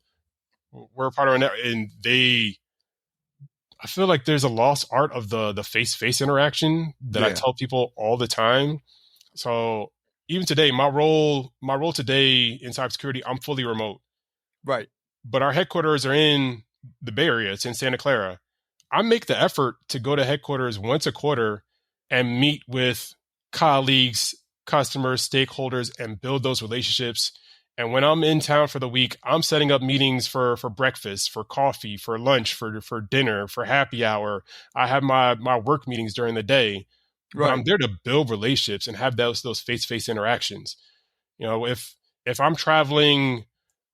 Speaker 3: We're a part of our network. And I feel like there's a lost art of the face-to-face interaction that I tell people all the time. So even today, my role today in cybersecurity, I'm fully remote.
Speaker 1: Right.
Speaker 3: But our headquarters are in the Bay Area. It's in Santa Clara. I make the effort to go to headquarters once a quarter and meet with colleagues, customers, stakeholders, and build those relationships. And when I'm in town for the week, I'm setting up meetings for breakfast, for coffee, for lunch, for dinner, for happy hour. I have my work meetings during the day. But I'm there to build relationships and have those face-to-face interactions. If I'm traveling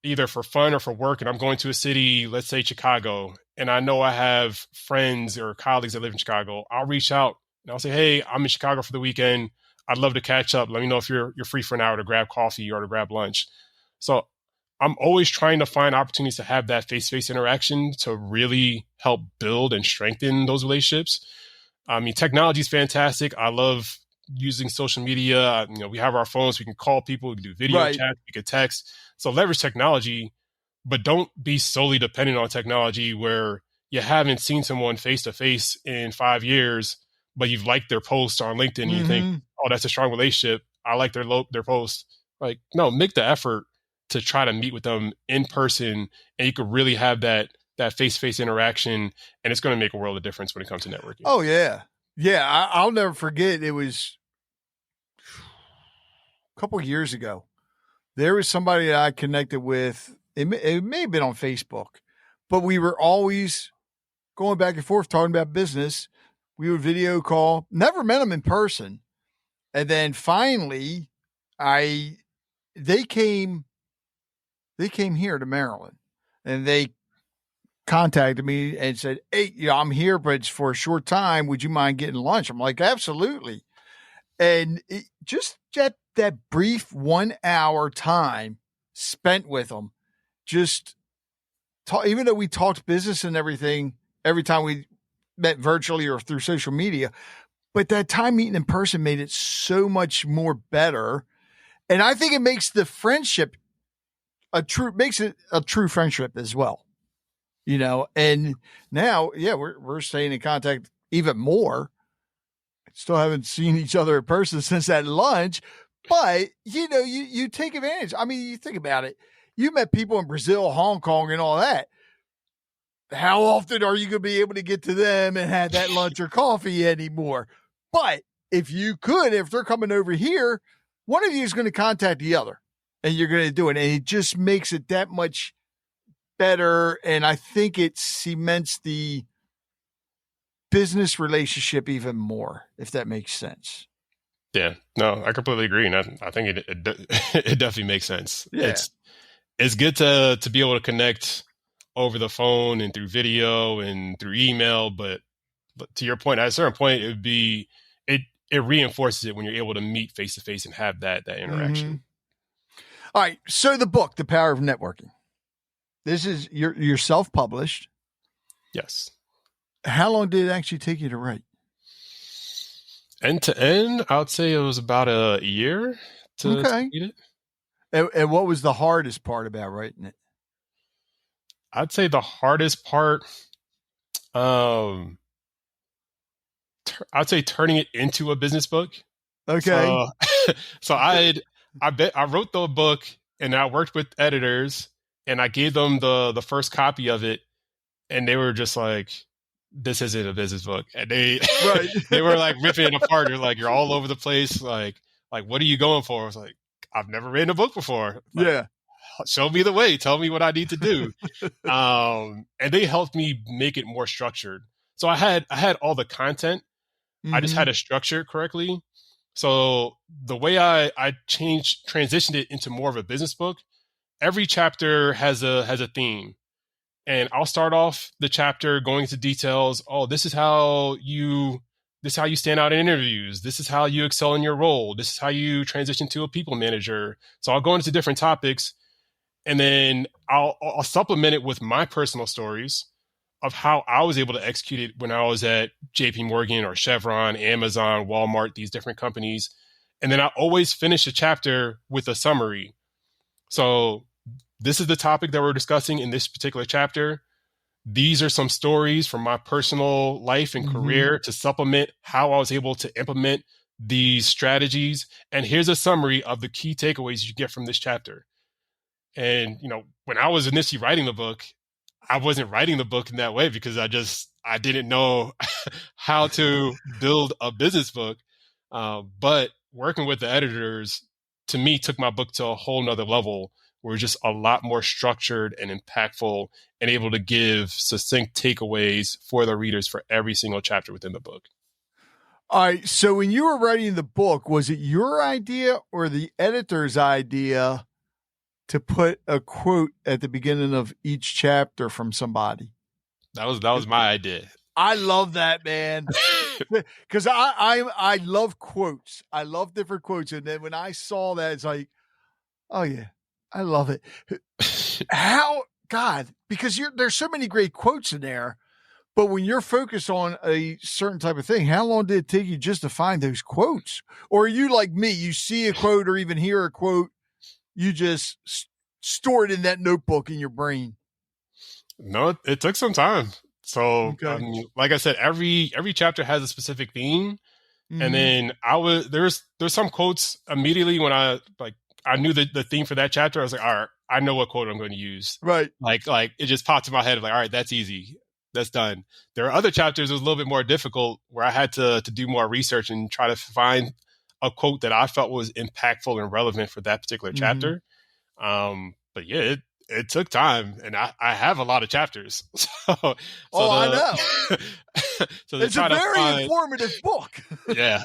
Speaker 3: either for fun or for work and I'm going to a city, let's say Chicago, and I know I have friends or colleagues that live in Chicago, I'll reach out and I'll say, hey, I'm in Chicago for the weekend. I'd love to catch up. Let me know if you're free for an hour to grab coffee or to grab lunch. So I'm always trying to find opportunities to have that face-to-face interaction to really help build and strengthen those relationships. I mean, technology is fantastic. I love using social media. We have our phones. We can call people. We can do video chat. We can text. So leverage technology, but don't be solely dependent on technology where you haven't seen someone face-to-face in 5 years, but you've liked their post on LinkedIn and you think, oh, that's a strong relationship. I like their post. Like, no, make the effort to try to meet with them in person, and you could really have that face-to-face interaction, and it's going to make a world of difference when it comes to networking.
Speaker 1: Oh, yeah. Yeah, I'll never forget. It was a couple of years ago. There was somebody that I connected with. It may have been on Facebook, but we were always going back and forth talking about business. We would video call. Never met them in person. And then finally, they came here to Maryland, and they contacted me and said, hey, I'm here, but it's for a short time. Would you mind getting lunch? I'm like, absolutely. And just that brief 1 hour time spent with them, just even though we talked business and everything, every time we met virtually or through social media, but that time meeting in person made it so much more better. And I think it makes the friendship a true friendship as well. And now, we're staying in contact even more. Still haven't seen each other in person since that lunch, but you take advantage. I mean, you think about it. You met people in Brazil, Hong Kong, and all that. How often are you going to be able to get to them and have that lunch or coffee anymore? But if they're coming over here, one of you is going to contact the other, and you're going to do it. And it just makes it that much better. And I think it cements the business relationship even more, if that makes sense.
Speaker 3: Yeah, no, I completely agree. And I think it definitely makes sense.
Speaker 1: Yeah.
Speaker 3: It's good to be able to connect over the phone and through video and through email. But to your point, at a certain point, it reinforces it when you're able to meet face to face and have that interaction.
Speaker 1: All right. So the book, The Power of Networking. This is you're self-published.
Speaker 3: Yes.
Speaker 1: How long did it actually take you to write?
Speaker 3: End to end, I would say it was about a year to read it.
Speaker 1: And what was the hardest part about writing it?
Speaker 3: I'd say the hardest part, um, I'd say turning it into a business book.
Speaker 1: Okay.
Speaker 3: So, so I wrote the book and I worked with editors and I gave them the first copy of it and they were just like, this isn't a business book. And
Speaker 1: Right.
Speaker 3: they were like ripping it apart. They're like, you're all over the place. Like, what are you going for? I was like, I've never written a book before. Like,
Speaker 1: Yeah.
Speaker 3: show me the way. Tell me what I need to do. And they helped me make it more structured. So I had all the content. I just had to structure it correctly. So the way I transitioned it into more of a business book, every chapter has a theme. And I'll start off the chapter going into details. Oh, this is how you stand out in interviews. This is how you excel in your role. This is how you transition to a people manager. So I'll go into different topics, and then I'll supplement it with my personal stories of how I was able to execute it when I was at JP Morgan or Chevron, Amazon, Walmart, these different companies. And then I always finish a chapter with a summary. So this is the topic that we're discussing in this particular chapter. These are some stories from my personal life and career to supplement how I was able to implement these strategies. And here's a summary of the key takeaways you get from this chapter. And, when I was initially writing the book, I wasn't writing the book in that way because I didn't know how to build a business book. But working with the editors, to me, took my book to a whole nother level. We're just a lot more structured and impactful and able to give succinct takeaways for the readers for every single chapter within the book.
Speaker 1: All right. So when you were writing the book, was it your idea or the editor's idea to put a quote at the beginning of each chapter from somebody?
Speaker 3: That was my idea.
Speaker 1: I love that, man. Because I love quotes. I love different quotes. And then when I saw that, it's like, oh yeah, I love it. Because there's so many great quotes in there, but when you're focused on a certain type of thing, how long did it take you just to find those quotes? Or are you like me? You see a quote or even hear a quote, you just store it in that notebook in your brain?
Speaker 3: No, it took some time. So,
Speaker 1: Okay.
Speaker 3: like I said, every chapter has a specific theme, and then there's some quotes immediately when I knew the theme for that chapter. I was like, all right, I know what quote I'm going to use.
Speaker 1: Right.
Speaker 3: Like it just popped in my head. Like, all right, that's easy. That's done. There are other chapters that was a little bit more difficult where I had to do more research and try to find a quote that I felt was impactful and relevant for that particular chapter. But yeah, it took time, and I have a lot of chapters. I know. So
Speaker 1: it's a very informative book.
Speaker 3: Yeah.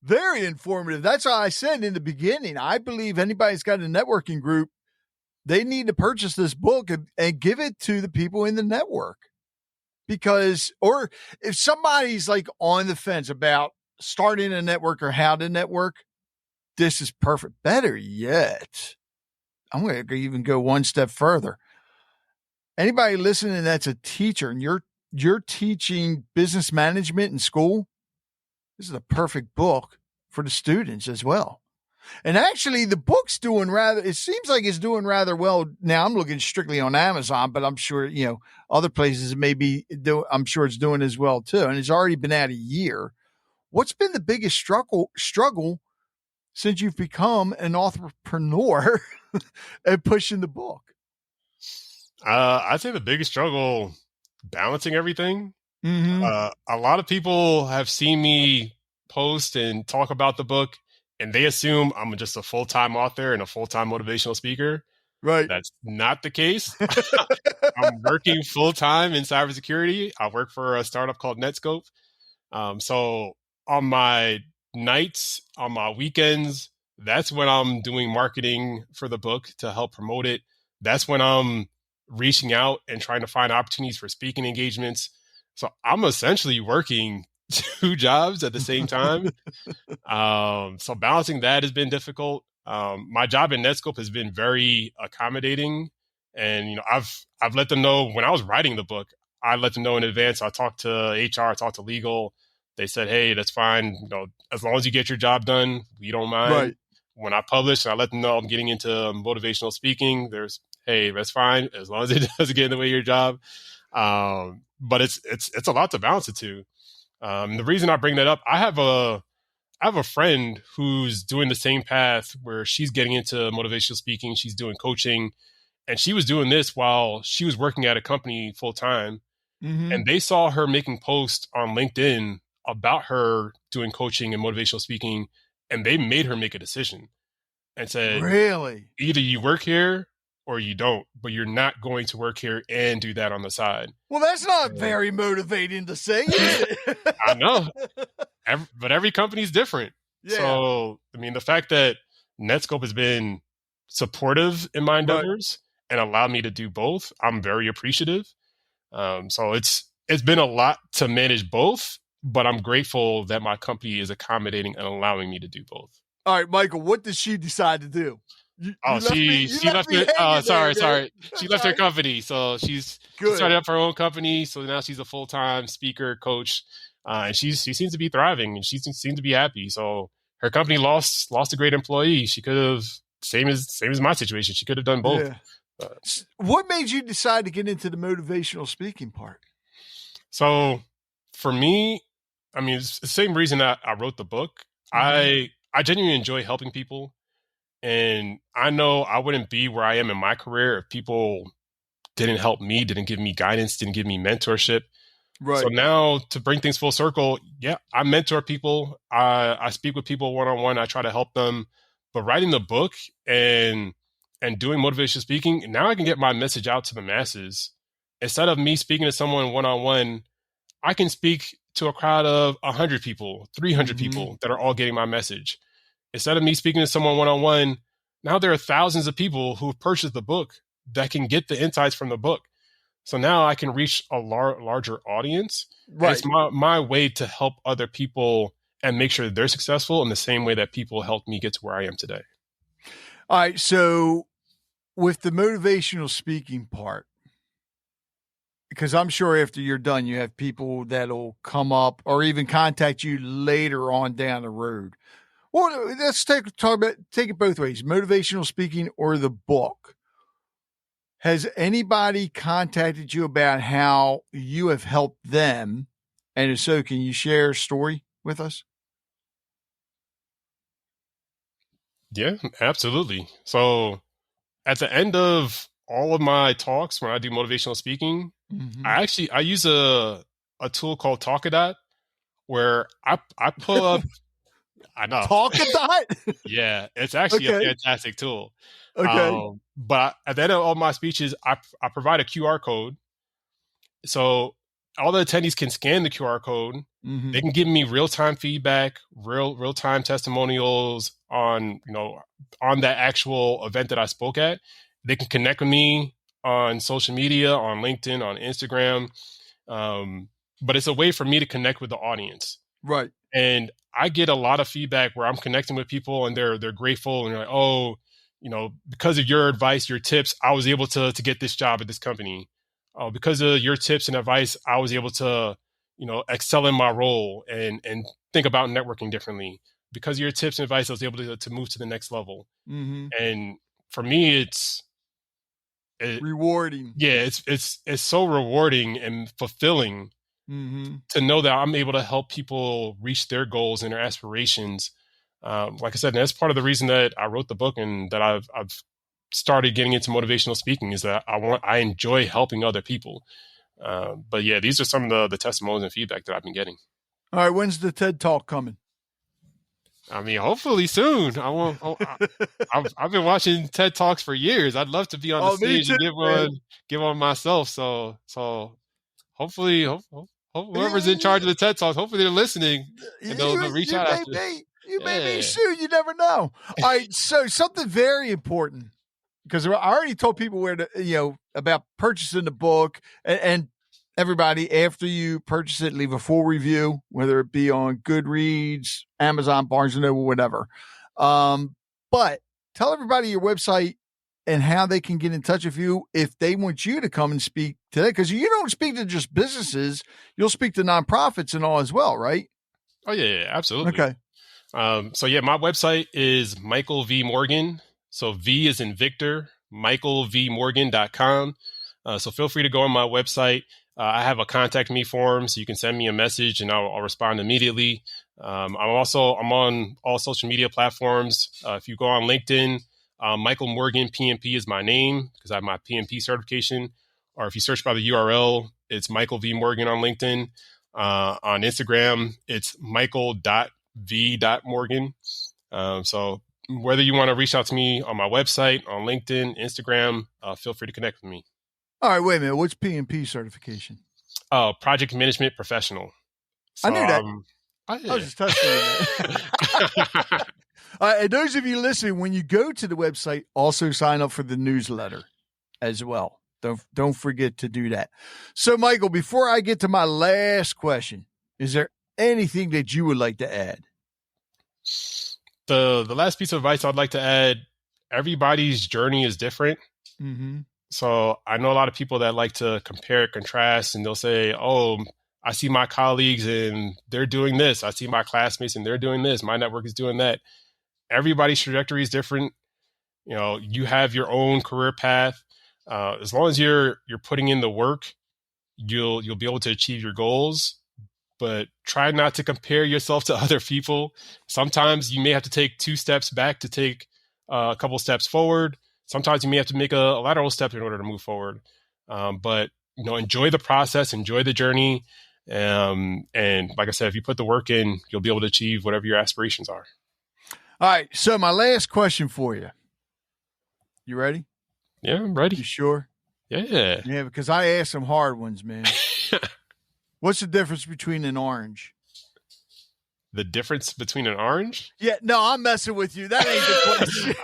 Speaker 1: Very informative. That's why I said in the beginning, I believe anybody's got a networking group, they need to purchase this book and give it to the people in the network. Or if somebody's like on the fence about starting a network or how to network, this is perfect. Better yet, I'm going to even go one step further. Anybody listening that's a teacher and you're teaching business management in school, this is a perfect book for the students as well. And actually, the book's it seems like it's doing rather well. Now, I'm looking strictly on Amazon, but I'm sure, other places I'm sure it's doing as well too. And it's already been out a year. What's been the biggest struggle since you've become an entrepreneur and pushing the book?
Speaker 3: I'd say the biggest struggle, balancing everything. A lot of people have seen me post and talk about the book, and they assume I'm just a full-time author and a full-time motivational speaker.
Speaker 1: Right.
Speaker 3: That's not the case. I'm working full-time in cybersecurity. I work for a startup called Netskope. So on my nights, on my weekends, that's when I'm doing marketing for the book to help promote it. That's when I'm reaching out and trying to find opportunities for speaking engagements. So I'm essentially working 2 jobs at the same time. So balancing that has been difficult. My job in Netskope has been very accommodating. And, I've let them know when I was writing the book, I let them know in advance. I talked to HR, I talked to legal. They said, hey, that's fine. As long as you get your job done, we don't mind.
Speaker 1: Right.
Speaker 3: When I publish, I let them know I'm getting into motivational speaking. hey, that's fine as long as it doesn't get in the way of your job. But it's a lot to balance it to. The reason I bring that up, I have a friend who's doing the same path where she's getting into motivational speaking. She's doing coaching, and she was doing this while she was working at a company full time.
Speaker 1: Mm-hmm.
Speaker 3: And they saw her making posts on LinkedIn about her doing coaching and motivational speaking, and they made her make a decision and said,
Speaker 1: really?
Speaker 3: Either you work here or you don't, but you're not going to work here and do that on the side.
Speaker 1: Well, that's not very motivating to say, is it?
Speaker 3: I know. But every company's different.
Speaker 1: Yeah.
Speaker 3: So, I mean, the fact that Netskope has been supportive in my endeavors and allowed me to do both, I'm very appreciative. So it's been a lot to manage both, but I'm grateful that my company is accommodating and allowing me to do both.
Speaker 1: All right, Michael, what did she decide to do?
Speaker 3: She left her company. So she started up her own company. So now she's a full-time speaker, coach, and she seems to be thriving, and she seems to be happy. So her company lost a great employee. She could have, same as my situation, she could have done both.
Speaker 1: Yeah. What made you decide to get into the motivational speaking part?
Speaker 3: So for me, I mean, it's the same reason that I wrote the book. Mm-hmm. I genuinely enjoy helping people. And I know I wouldn't be where I am in my career if people didn't help me, didn't give me guidance, didn't give me mentorship. Right. So now to bring things full circle, yeah, I mentor people. I speak with people one-on-one. I try to help them. But writing the book and doing motivational speaking, now I can get my message out to the masses. Instead of me speaking to someone one-on-one, I can speak to a crowd of 100 people, 300 mm-hmm. people that are all getting my message. Instead of me speaking to someone one-on-one, now there are thousands of people who have purchased the book that can get the insights from the book. So now I can reach a larger audience. Right. It's my way to help other people and make sure that they're successful in the same way that people helped me get to where I am today.
Speaker 1: All right. So with the motivational speaking part, because I'm sure after you're done, you have people that'll come up or even contact you later on down the road. Well, let's take it both ways, motivational speaking or the book. Has anybody contacted you about how you have helped them? And if so, can you share a story with us?
Speaker 3: Yeah, absolutely. So at the end of all of my talks, when I do motivational speaking, mm-hmm. I use a tool called Talkadot where I pull up. I know.
Speaker 1: Talkadot?
Speaker 3: Yeah, it's actually a fantastic tool.
Speaker 1: Okay.
Speaker 3: But at the end of all my speeches, I provide a QR code. So all the attendees can scan the QR code. Mm-hmm. They can give me real-time feedback, real-time testimonials on that actual event that I spoke at. They can connect with me on social media, on LinkedIn, on Instagram. But it's a way for me to connect with the audience.
Speaker 1: Right.
Speaker 3: And I get a lot of feedback where I'm connecting with people and they're grateful and they're like, oh, because of your advice, your tips, I was able to get this job at this company. Because of your tips and advice, I was able to, excel in my role and think about networking differently. Because of your tips and advice, I was able to move to the next level. Mm-hmm. And for me, it's
Speaker 1: rewarding.
Speaker 3: Yeah, it's so rewarding and fulfilling. Mm-hmm. To know that I'm able to help people reach their goals and their aspirations. Like I said, that's part of the reason that I wrote the book and that I've started getting into motivational speaking is that I enjoy helping other people. But yeah, these are some of the testimonials and feedback that I've been getting.
Speaker 1: All right, when's the TED Talk coming?
Speaker 3: I mean, hopefully soon. I've been watching TED Talks for years. I'd love to be on the stage and give one myself. So hopefully, whoever's in charge of the TED Talks, hopefully they're listening and they'll reach out.
Speaker 1: You may be soon. You never know. All right. So something very important, because I already told people about purchasing the book and everybody, after you purchase it, leave a full review, whether it be on Goodreads, Amazon, Barnes & Noble, whatever. But tell everybody your website and how they can get in touch with you if they want you to come and speak today. Because you don't speak to just businesses. You'll speak to nonprofits and all as well, right?
Speaker 3: Oh, yeah, absolutely.
Speaker 1: Okay.
Speaker 3: So, yeah, my website is Michael V. Morgan. So V is in Victor, michaelvmorgan.com. So feel free to go on my website. I have a contact me form, so you can send me a message and I'll respond immediately. I'm on all social media platforms. If you go on LinkedIn, Michael Morgan PMP is my name because I have my PMP certification. Or if you search by the URL, it's Michael V Morgan on LinkedIn. On Instagram, it's michael.v.morgan. So whether you want to reach out to me on my website, on LinkedIn, Instagram, feel free to connect with me.
Speaker 1: All right, wait a minute. What's PMP certification?
Speaker 3: Project Management Professional. So,
Speaker 1: I knew that.
Speaker 3: I
Speaker 1: was just testing you. And those of you listening, when you go to the website, also sign up for the newsletter as well. Don't forget to do that. So, Michael, before I get to my last question, is there anything that you would like to add?
Speaker 3: The last piece of advice I'd like to add, everybody's journey is different.
Speaker 1: Mm-hmm.
Speaker 3: So I know a lot of people that like to compare, contrast, and they'll say, oh, I see my colleagues and they're doing this. I see my classmates and they're doing this. My network is doing that. Everybody's trajectory is different. You have your own career path. As long as you're putting in the work, you'll be able to achieve your goals. But try not to compare yourself to other people. Sometimes you may have to take 2 steps back to take a couple steps forward. Sometimes you may have to make a lateral step in order to move forward. But enjoy the process, enjoy the journey. And like I said, if you put the work in, you'll be able to achieve whatever your aspirations are.
Speaker 1: All right. So my last question for you. You ready?
Speaker 3: Yeah, I'm ready.
Speaker 1: You sure?
Speaker 3: Yeah.
Speaker 1: Yeah, because I asked some hard ones, man. What's the difference between an orange?
Speaker 3: The difference between an orange?
Speaker 1: Yeah, no, I'm messing with you. That ain't the question.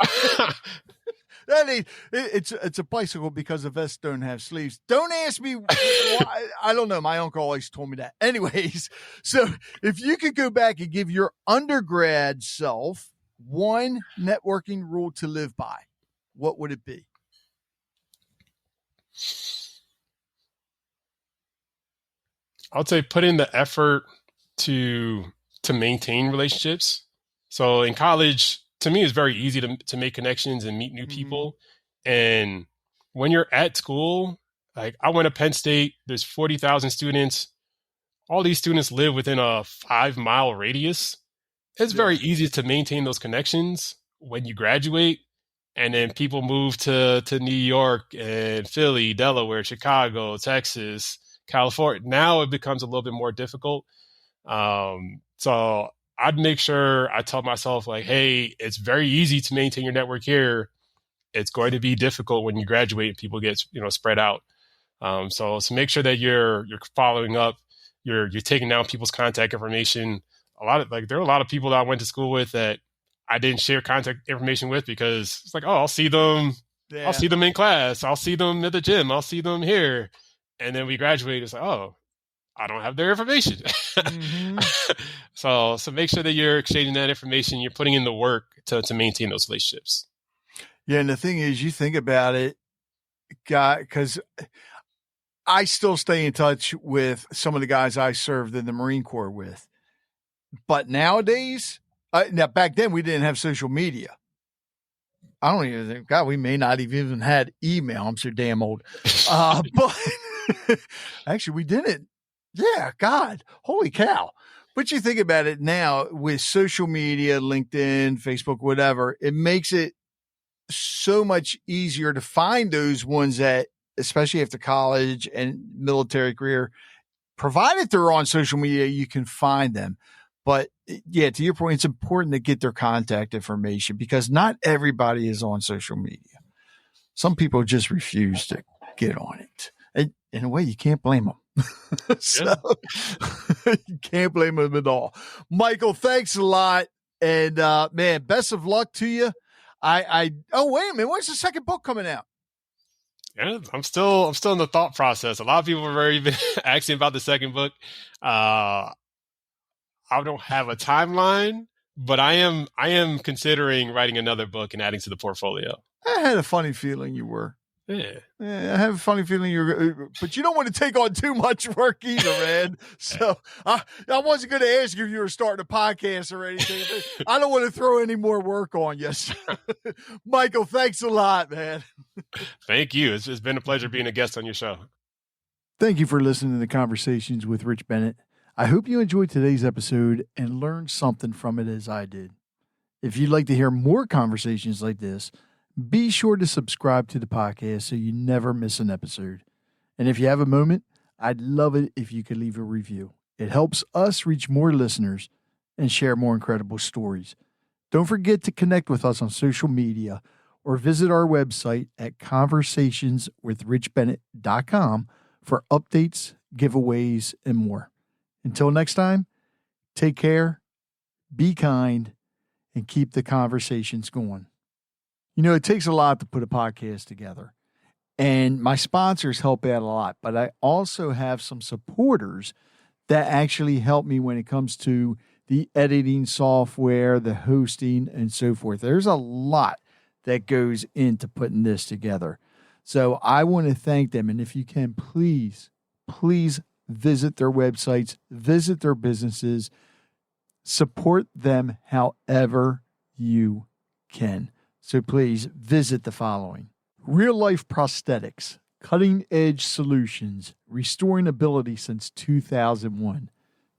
Speaker 1: It's a bicycle because the vests don't have sleeves. Don't ask me why. I don't know. My uncle always told me that. Anyways, so if you could go back and give your undergrad self one networking rule to live by, what would it be?
Speaker 3: I would say put in the effort to maintain relationships. So in college, to me, it's very easy to make connections and meet new people. And when you're at school, like I went to Penn State, there's 40,000 students. All these students live within a 5-mile radius. It's very easy to maintain those connections when you graduate. And then people move to New York and Philly, Delaware, Chicago, Texas, California. Now it becomes a little bit more difficult. So I'd make sure I tell myself like, hey, it's very easy to maintain your network here. It's going to be difficult when you graduate and people get, spread out. So make sure that you're following up, you're taking down people's contact information. There are a lot of people that I went to school with that I didn't share contact information with because it's like, oh, I'll see them. Yeah. I'll see them in class. I'll see them at the gym. I'll see them here. And then we graduate. It's like, oh, I don't have their information. Mm-hmm. So make sure that you're exchanging that information. You're putting in the work to maintain those relationships.
Speaker 1: Yeah. And the thing is, you think about it, because I still stay in touch with some of the guys I served in the Marine Corps with. But nowadays, now back then we didn't have social media. I don't even think, God, we may not have even had email. I'm so damn old. But actually we didn't. Yeah, God, holy cow. But you think about it now with social media, LinkedIn, Facebook, whatever, it makes it so much easier to find those ones that, especially after college and military career, provided they're on social media, you can find them. But yeah, to your point, it's important to get their contact information because not everybody is on social media. Some people just refuse to get on it. And in a way, you can't blame them. So you can't blame them at all. Michael, thanks a lot. And man, best of luck to you. Oh, wait a minute. When's the second book coming out?
Speaker 3: Yeah, I'm still in the thought process. A lot of people are very asking about the second book. I don't have a timeline, but I am considering writing another book and adding to the portfolio.
Speaker 1: I had a funny feeling you were.
Speaker 3: Yeah.
Speaker 1: I have a funny feeling but you don't want to take on too much work either, man. So I wasn't going to ask you if you were starting a podcast or anything. I don't want to throw any more work on you. Michael, thanks a lot, man.
Speaker 3: Thank you. It's been a pleasure being a guest on your show.
Speaker 1: Thank you for listening to Conversations with Rich Bennett. I hope you enjoyed today's episode and learned something from it as I did. If you'd like to hear more conversations like this, be sure to subscribe to the podcast so you never miss an episode. And if you have a moment, I'd love it if you could leave a review. It helps us reach more listeners and share more incredible stories. Don't forget to connect with us on social media or visit our website at conversationswithrichbennett.com for updates, giveaways, and more. Until next time, take care, be kind, and keep the conversations going. You know, it takes a lot to put a podcast together, and my sponsors help out a lot, but I also have some supporters that actually help me when it comes to the editing software, the hosting, and so forth. There's a lot that goes into putting this together. So I want to thank them. And if you can, please visit their websites, visit their businesses, support them however you can. So please visit the following: Real Life Prosthetics, cutting edge solutions, restoring ability since 2001.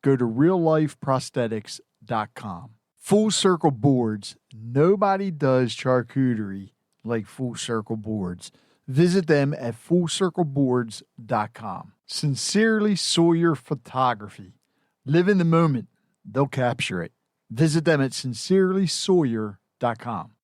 Speaker 1: Go to reallifeprosthetics.com. Full Circle Boards. Nobody does charcuterie like Full Circle Boards. Visit them at fullcircleboards.com. Sincerely Sawyer Photography. Live in the moment. They'll capture it. Visit them at sincerelysawyer.com.